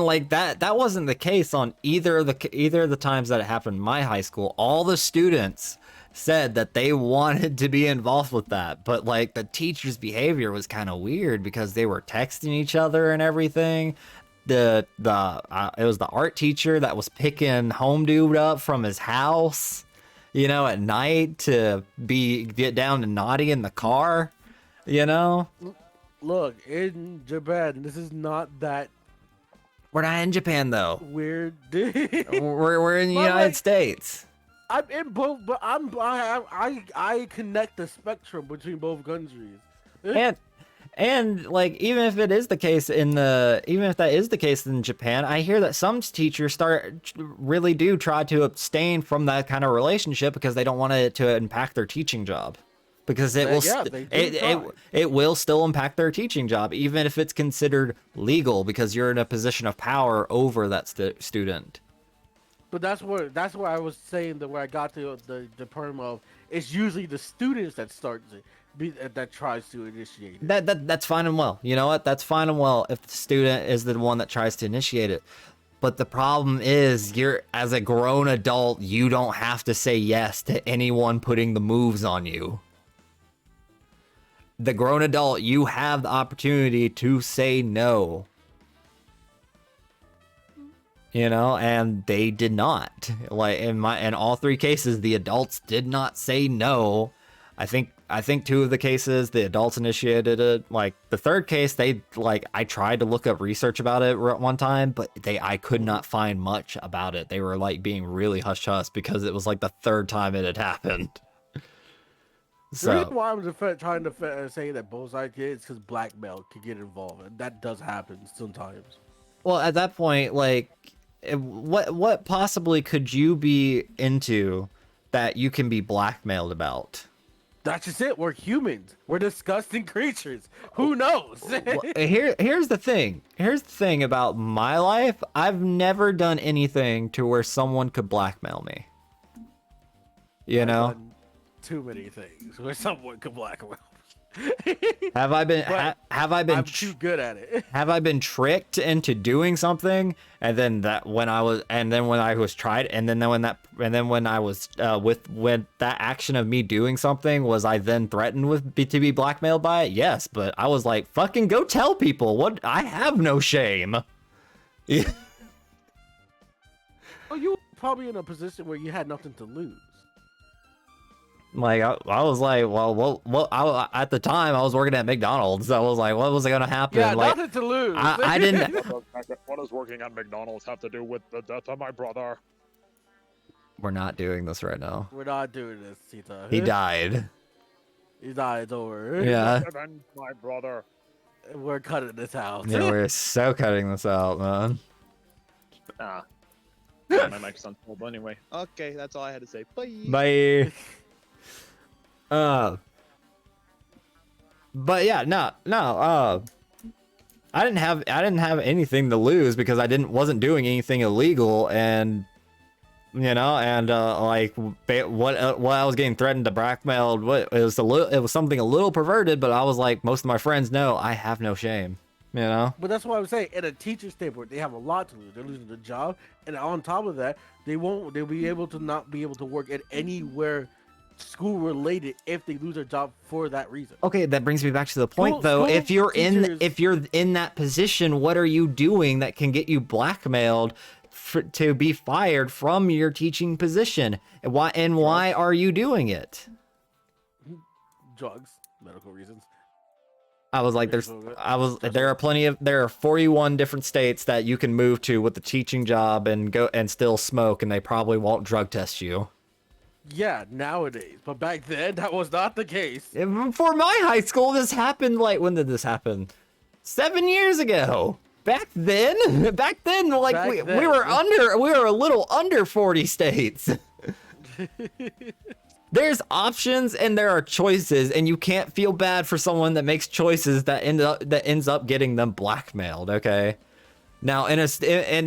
like that wasn't the case on either of the times that it happened in my high school. All the students said that they wanted to be involved with that, but like the teacher's behavior was kind of weird because they were texting each other and everything. It was the art teacher that was picking home dude up from his house, you know, at night to get down to naughty in the car, you know. Look, in Japan, this is not that. We're not in Japan though. Weird. we're in the United States. I'm in both, but I connect the spectrum between both countries. And like even if that is the case in Japan, I hear that some teachers really do try to abstain from that kind of relationship because they don't want it to impact their teaching job. Because it will still impact their teaching job, even if it's considered legal, because you're in a position of power over that student. But that's where I was saying that where I got to the term of it's usually the students that starts it, that tries to initiate it. That's fine and well. You know what? That's fine and well if the student is the one that tries to initiate it. But the problem is, as a grown adult, you don't have to say yes to anyone putting the moves on you. The grown adult, you have the opportunity to say no. You know, and they did not. Like in all 3 cases, the adults did not say no. I think 2 of the cases the adults initiated it. Like the 3rd case, I tried to look up research about it one time, but I could not find much about it. They were like being really hush hush because it was like the 3rd time it had happened. The reason why I'm trying to say that both sides get is because blackmail can get involved, and that does happen sometimes. Well, at that point, like, what possibly could you be into that you can be blackmailed about? That's just it. We're humans. We're disgusting creatures. Who knows? Here's the thing. Here's the thing about my life. I've never done anything to where someone could blackmail me. You know? Too many things where someone could blackmail. Have I been But have I been I'm too good at it. have I been tricked into doing something, and then when I was tried, and then when I was with that action of me doing something, was I then threatened to be blackmailed by it? Yes, but I was like, fucking go tell people. What? I have no shame. Yeah. Oh, you were probably in a position where you had nothing to lose. Like I was like, at the time I was working at McDonald's. So I was like, what was going to happen? Yeah, like, nothing to lose. I didn't. What does working at McDonald's have to do with the death of my brother? We're not doing this right now. We're not doing this, Tita. He died. He died. It's over. Yeah. Avenge my brother. We're cutting this out. Yeah, we're so cutting this out, man. Ah. My mic's on hold anyway. Okay, that's all I had to say. Bye. Bye. But yeah, no. I didn't have anything to lose because I wasn't doing anything illegal, and like what I was getting threatened to blackmailed. It was something a little perverted, but I was like, most of my friends know I have no shame. But that's why I was saying, at a teacher's standpoint, they have a lot to lose. They're losing their job, and on top of that, they'll be able to not be able to work at anywhere school related if they lose their job for that reason. Okay, that brings me back to the point School- though. school If you're teachers- in that position, what are you doing that can get you blackmailed to be fired from your teaching position? And why are you doing it? Drugs, medical reasons. I was like, there are 41 different states that you can move to with the teaching job and go and still smoke, and they probably won't drug test you. Yeah, nowadays, but back then that was not the case. For my high school, this happened when did this happen? 7 years ago. Back then, we were a little under 40 states. There's options and there are choices, and you can't feel bad for someone that makes choices that ends up getting them blackmailed. Okay. Now, and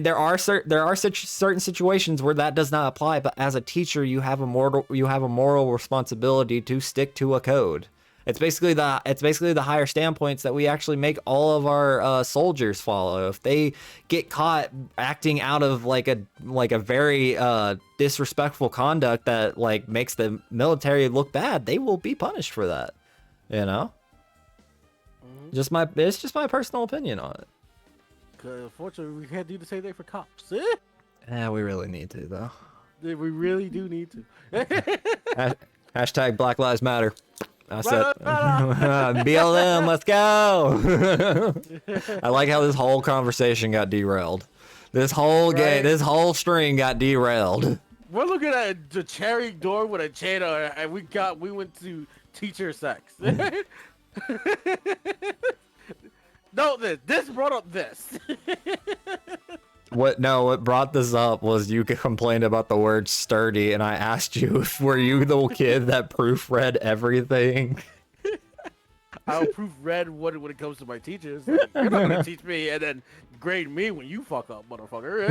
there are certain situations where that does not apply, but as a teacher, you have a moral responsibility to stick to a code. It's basically the higher standpoints that we actually make all of our soldiers follow. If they get caught acting out of like a very disrespectful conduct that like makes the military look bad, they will be punished for that. Mm-hmm. It's just my personal opinion on it. Unfortunately, we can't do the same thing for cops. Yeah, we really need to though. We really do need to. Hashtag Black Lives Matter. That's it. BLM, let's go. I like how this whole conversation got derailed. This whole this whole string got derailed. We're looking at the cherry door with a chain on it, and we went to teacher sex. No, this brought up this. What brought this up was you complained about the word sturdy, and I asked you if were you the kid that proofread everything? I'll proofread when it comes to my teachers. You're not gonna teach me and then grade me when you fuck up, motherfucker.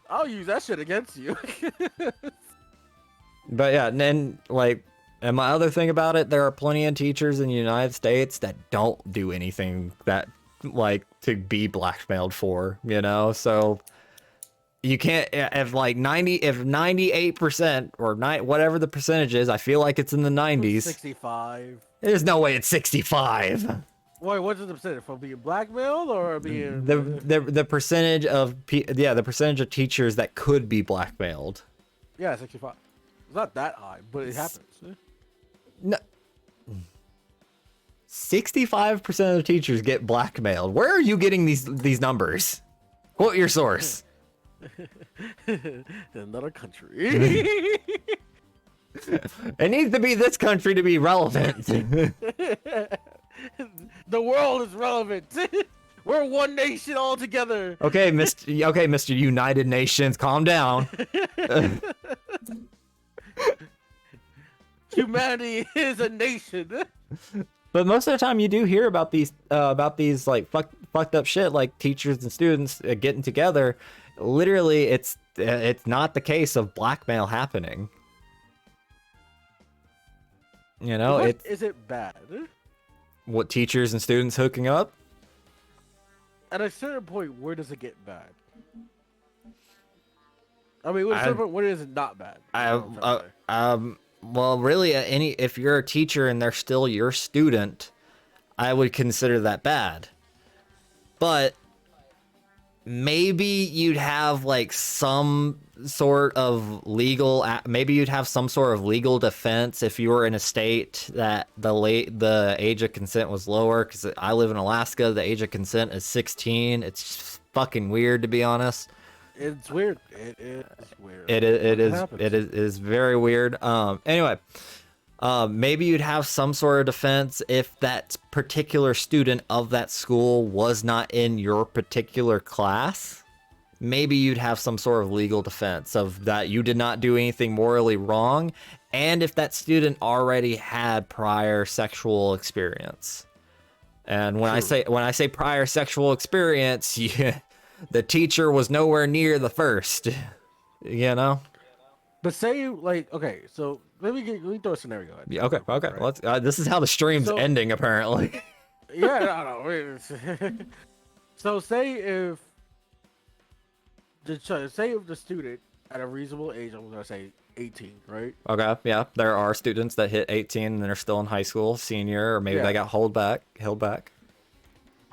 I'll use that shit against you. But yeah, and my other thing about it, there are plenty of teachers in the United States that don't do anything that to be blackmailed for, so you can't, if 98% or whatever the percentage is, I feel like it's in the 90s. 65. There's no way it's 65. Wait, what's the percentage for being blackmailed or being the percentage of the percentage of teachers that could be blackmailed? Yeah, 65. It's not that high, but it happens. No. 65% of the teachers get blackmailed. Where are you getting these numbers? Quote your source. Another country. It needs to be this country to be relevant. The world is relevant. We're one nation all together. Okay, Mr. United Nations, calm down. Humanity is a nation. But most of the time, you do hear about these fucked up shit, like teachers and students getting together. Literally, it's not the case of blackmail happening. You know, What it's is it bad? what teachers and students hooking up. At a certain point, where does it get bad? I mean, at a certain point, where is it not bad? Well, really, if you're a teacher and they're still your student, I would consider that bad. But maybe you'd have like some sort of legal, maybe you'd have some sort of legal defense if you were in a state that the age of consent was lower. Because I live in Alaska, the age of consent is 16. It's fucking weird, to be honest. It's weird. It is weird. It is very weird. Anyway, maybe you'd have some sort of defense if that particular student of that school was not in your particular class. Maybe you'd have some sort of legal defense of that you did not do anything morally wrong, and if that student already had prior sexual experience. And when I say prior sexual experience, the teacher was nowhere near the first, you know? But say, like, okay, so let me throw a scenario at you. Yeah, okay. Right? Let's. This is how the stream's ending, apparently. Yeah, no. So say if the student at a reasonable age, I'm gonna say 18, right? Okay, yeah, there are students that hit 18 and they're still in high school, senior, or maybe they got held back. And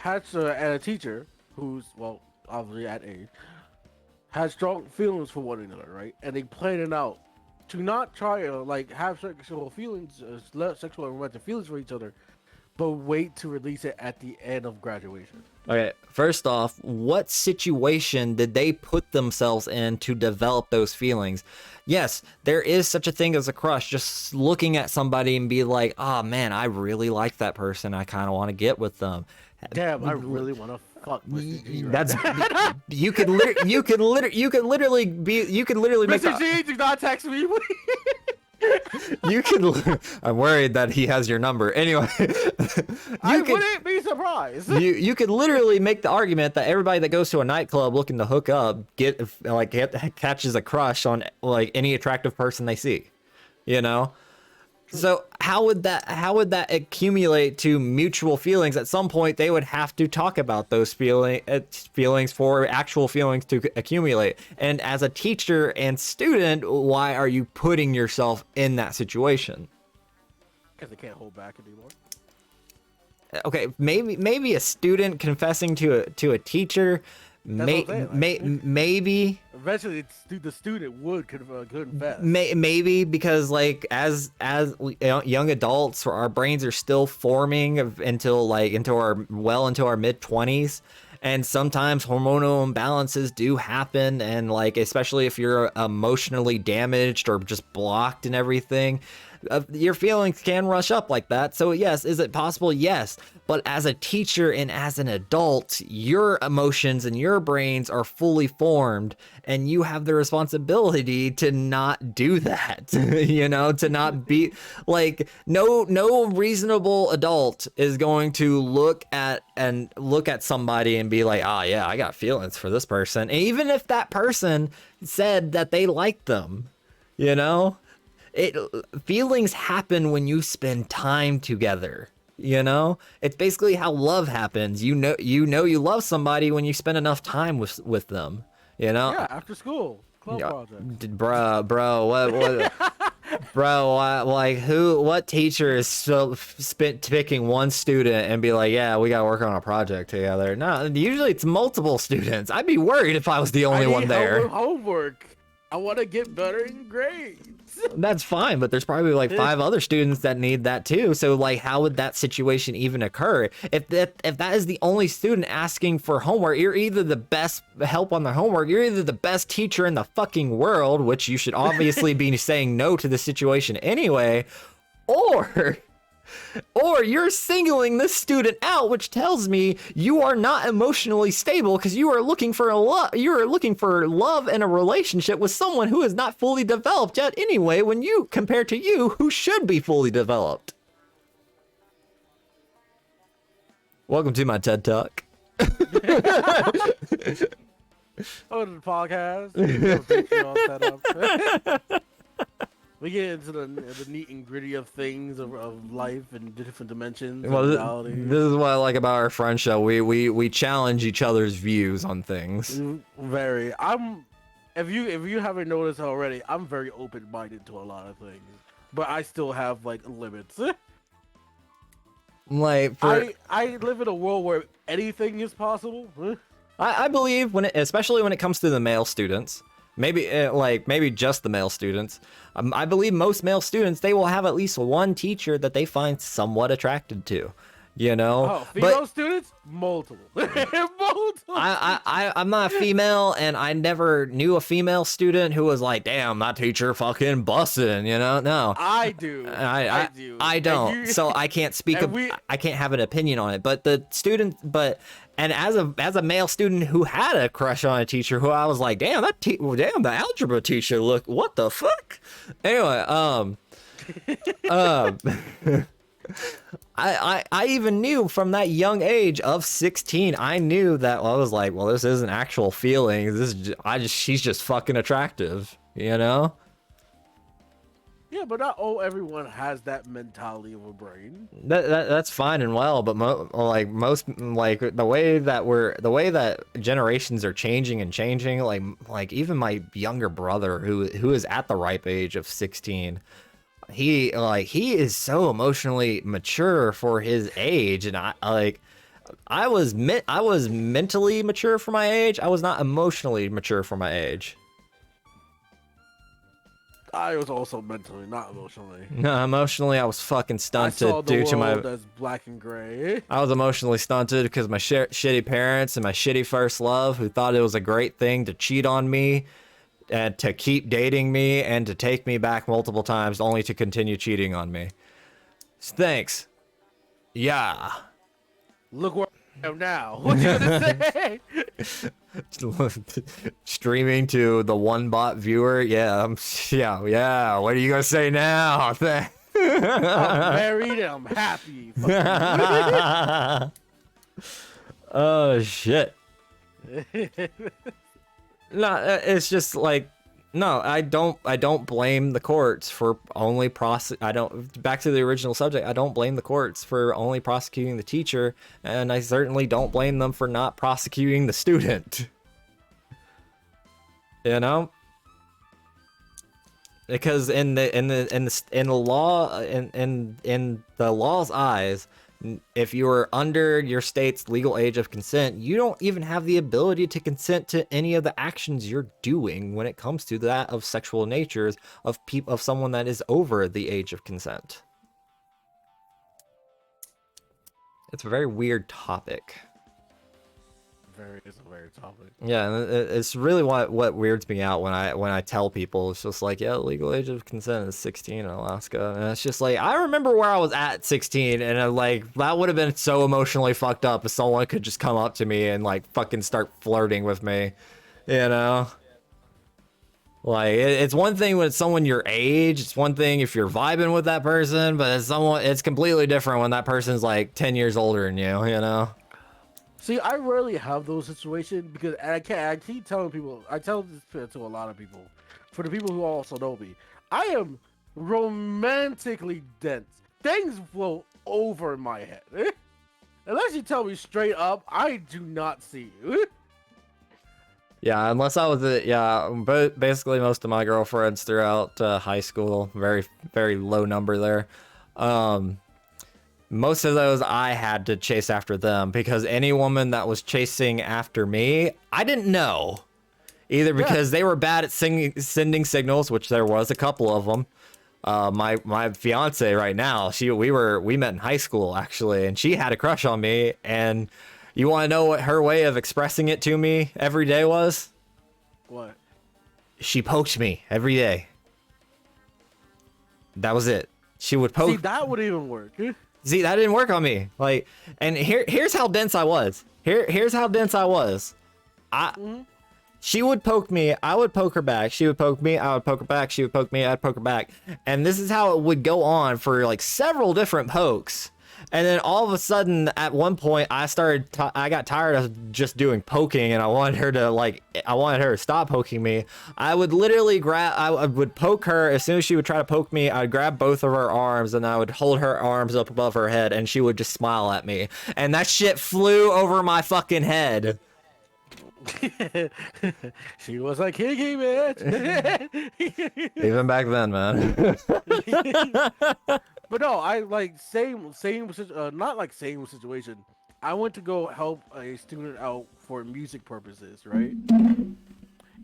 a teacher who's, well, obviously at age, has strong feelings for one another, right? And they plan it out to not try to like have sexual feelings, sexual and romantic feelings for each other, but wait to release it at the end of graduation. Okay, first off, what situation did they put themselves in to develop those feelings? Yes, there is such a thing as a crush. Just looking at somebody and be like, oh man, I really like that person. I kind of want to get with them. Damn, I really want to fuck Mr. G. Right That's now. you could literally make Mr. G, do not text me. You could. I'm worried that he has your number. Anyway, I wouldn't be surprised. You could literally make the argument that everybody that goes to a nightclub looking to hook up catches a crush on like any attractive person they see, you know. So how would that accumulate to mutual feelings? At some point, they would have to talk about those feelings for actual feelings to accumulate. And as a teacher and student, why are you putting yourself in that situation? Because they can't hold back anymore. Okay, maybe a student confessing to a teacher. Maybe eventually the student would confess. Maybe because like as young adults, our brains are still forming into our mid-20s, and sometimes hormonal imbalances do happen, and like especially if you're emotionally damaged or just blocked and everything, your feelings can rush up like that. So yes, is it possible? Yes. But as a teacher and as an adult, your emotions and your brains are fully formed, and you have the responsibility to not do that. You know, to not be like no reasonable adult is going to look at somebody and be like, oh yeah, I got feelings for this person. And even if that person said that they liked them, you know, feelings happen when you spend time together. You know, it's basically how love happens. You know you love somebody when you spend enough time with them. You know. Yeah, after school, club project. Bro, what? What teacher is picking one student and be like, yeah, we gotta work on a project together? No, usually it's multiple students. I'd be worried if I was the only one there. Homework. I want to get better in grades. That's fine, but there's probably like 5 other students that need that too. So like, how would that situation even occur? If that is the only student asking for homework, you're either the best help on the homework, you're either the best teacher in the fucking world, which you should obviously be saying no to the situation anyway, or you're singling this student out, which tells me you are not emotionally stable because you are looking for love and a relationship with someone who is not fully developed yet anyway, when you compare to you who should be fully developed. Welcome to my TED Talk. Oh, the podcast. We get into the neat and gritty of things of life and different dimensions Well, and this is what I like about our friendship. We challenge each other's views on things. Very. If you haven't noticed already, I'm very open-minded to a lot of things, but I still have like limits. Like I live in a world where anything is possible. I believe especially when it comes to the male students, maybe maybe just the male students. I believe most male students, they will have at least one teacher that they find somewhat attracted to, you know. Oh, female students, multiple. Multiple. I'm not a female, and I never knew a female student who was like, "Damn, that teacher fucking bussin'," you know. No, I do. I do. I don't. So I can't speak. I can't have an opinion on it. But the student, and as a male student who had a crush on a teacher, who I was like, damn, damn, the algebra teacher, look, what the fuck? Anyway, I even knew from that young age of 16, I knew that I was like, well, this isn't actual feelings. She's just fucking attractive, you know? Yeah, but not everyone has that mentality of a brain. That's fine and well, but the way that generations are changing and changing, like even my younger brother who is at the ripe age of 16, he is so emotionally mature for his age, and I was mentally mature for my age. I was not emotionally mature for my age. I was also mentally, not emotionally. No, emotionally, I was fucking stunted due to my. That's black and gray. I was emotionally stunted because my shitty parents and my shitty first love, who thought it was a great thing to cheat on me, and to keep dating me, and to take me back multiple times, only to continue cheating on me. Thanks. Yeah. Look where I am now. What you gonna say? Streaming to the one bot viewer. Yeah, yeah. What are you gonna say now? I'm married and I'm happy. Oh shit. No, it's just like, no, I don't blame the courts for only back to the original subject, I don't blame the courts for only prosecuting the teacher, and I certainly don't blame them for not prosecuting the student. You know? Because in the law's eyes, if you are under your state's legal age of consent, you don't even have the ability to consent to any of the actions you're doing when it comes to that of sexual natures of someone that is over the age of consent. It's a very weird topic. It's a very topic. Yeah, and it's really what weirds me out when I tell people. It's just like, yeah, the legal age of consent is 16 in Alaska, and it's just like, I remember where I was at 16, and that would have been so emotionally fucked up if someone could just come up to me and like fucking start flirting with me, you know? Like, it's one thing when it's someone your age, it's one thing if you're vibing with that person, but it's completely different when that person's like 10 years older than you know? See, I rarely have those situations because I keep telling people, I tell this to a lot of people, for the people who also know me, I am romantically dense. Things flow over my head. Unless you tell me straight up, I do not see you. Yeah, unless I was but basically most of my girlfriends throughout high school, very, very low number there. Most of those I had to chase after them, because any woman that was chasing after me, I didn't know. Either because they were bad at sending signals, which there was a couple of them. My fiance right now, we met in high school actually, and she had a crush on me. And you want to know what her way of expressing it to me every day was? What? She poked me every day. That was it. She would poke. See, that would even work. See, that didn't work on me. Like, and here's how dense I was. Here's how dense I was. She would poke me, I would poke her back. She would poke me, I would poke her back. She would poke me, I'd poke her back. And this is how it would go on for like several different pokes. And then all of a sudden, at one point, I got tired of just doing poking, and I wanted her to stop poking me. I would literally I would poke her. As soon as she would try to poke me, I'd grab both of her arms, and I would hold her arms up above her head, and she would just smile at me. And that shit flew over my fucking head. She was like, "Kiki, bitch." Even back then, man. But no, I like same not like same situation. I went to go help a student out for music purposes, right?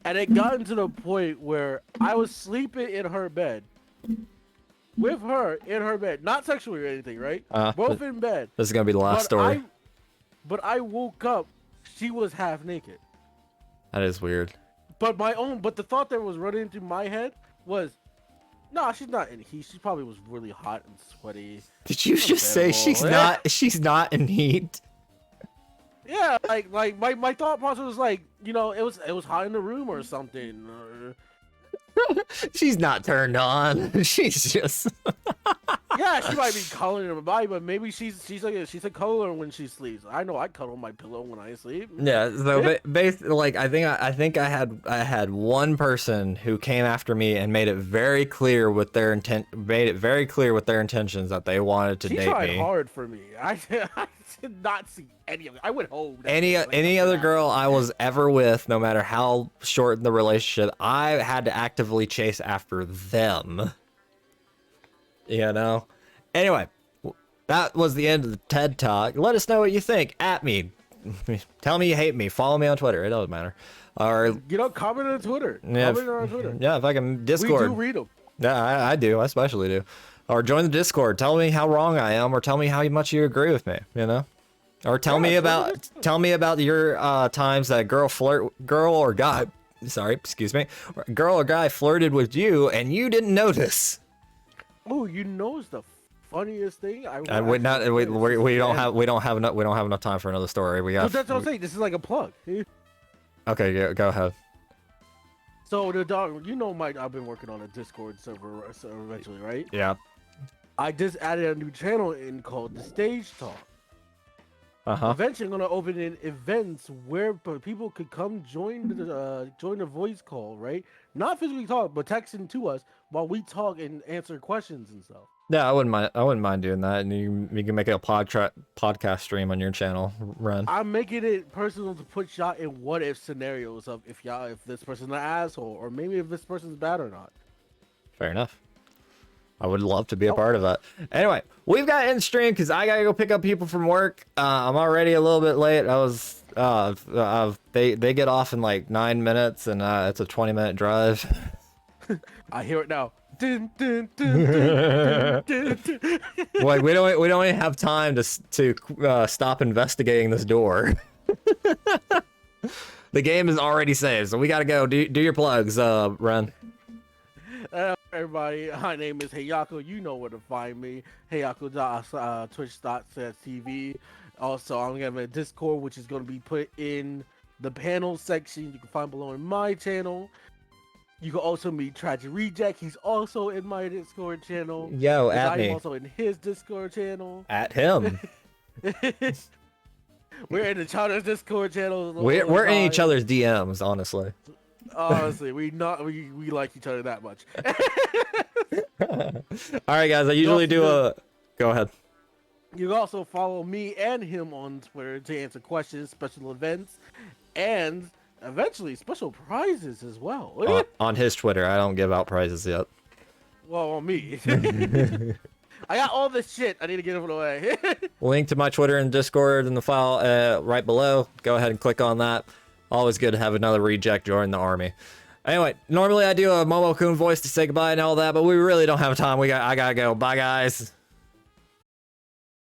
And it got to the point where I was sleeping in her bed, with her in her bed, not sexually or anything, right? Both in bed. This is gonna be the last story. But I woke up, she was half naked. That is weird. But the thought that was running through my head was, no, she's not in heat. She probably was really hot and sweaty. Did you just say she's not in heat? Yeah, like my thought process was like, you know, it was hot in the room or something. She's not turned on. She's just. Yeah, she might be coloring her body, but maybe she's a colorer when she sleeps. I know I cuddle my pillow when I sleep. Yeah, so basically, like I think I had one person who came after me and made it very clear with their intentions that they wanted to date me. She tried hard for me. I did not see any of it. I went home. Any other girl I was ever with, no matter how short the relationship, I had to actively chase after them. You know? Anyway, that was the end of the TED Talk. Let us know what you think. At me. Tell me you hate me. Follow me on Twitter. It doesn't matter. Or, you know, comment on Twitter. Yeah, comment on Twitter. Yeah, if I can Discord. We do read them. Yeah, I do. I especially do. Or join the Discord. Tell me how wrong I am, or tell me how much you agree with me, you know? Or tell me about your times that girl or guy flirted with you and you didn't notice. Oh, you know it's the funniest thing. We don't have enough time for another story. But that's what I'm saying. This is like a plug. Okay, go ahead. So the dog, you know, I've been working on a Discord server eventually, right? Yeah. I just added a new channel in called the Stage Talk. Eventually, I'm gonna open in events where people could come join the voice call, right? Not physically talk, but texting to us while we talk and answer questions and stuff. Yeah, I wouldn't mind doing that, and you can make a podcast stream on your channel, Ren. I'm making it personal to put y'all in what if scenarios of if this person's an asshole, or maybe if this person's bad or not. Fair enough. I would love to be a part of that. Anyway, we've got in stream because I gotta go pick up people from work. I'm already a little bit late. They get off in like 9 minutes, and it's a 20-minute drive. I hear it now. Dun, dun, dun, dun, dun, dun. Like we don't even have time to stop investigating this door. The game is already saved, so we gotta go. Do your plugs, Ren. Everybody, my name is Heyako. You know where to find me. Heyako, twitch.tv. Also, I'm gonna have a Discord, which is gonna be put in the panel section. You can find below in my channel. You can also meet Tragic Reject. He's also in my Discord channel. Yo, at me. I'm also in his Discord channel. At him. We're in each other's Discord channall. We're in each other's DMs, honestly. Honestly, we like each other that much. All right, guys. I usually go ahead. You can also follow me and him on Twitter to answer questions, special events, and eventually special prizes as well. On his Twitter, I don't give out prizes yet. Well, on me. I got all this shit. I need to get it away. Link to my Twitter and Discord in the file right below. Go ahead and click on that. Always good to have another reject join the army. Anyway, normally I do a Momo-kun voice to say goodbye and all that, but we really don't have time. I gotta go. Bye, guys.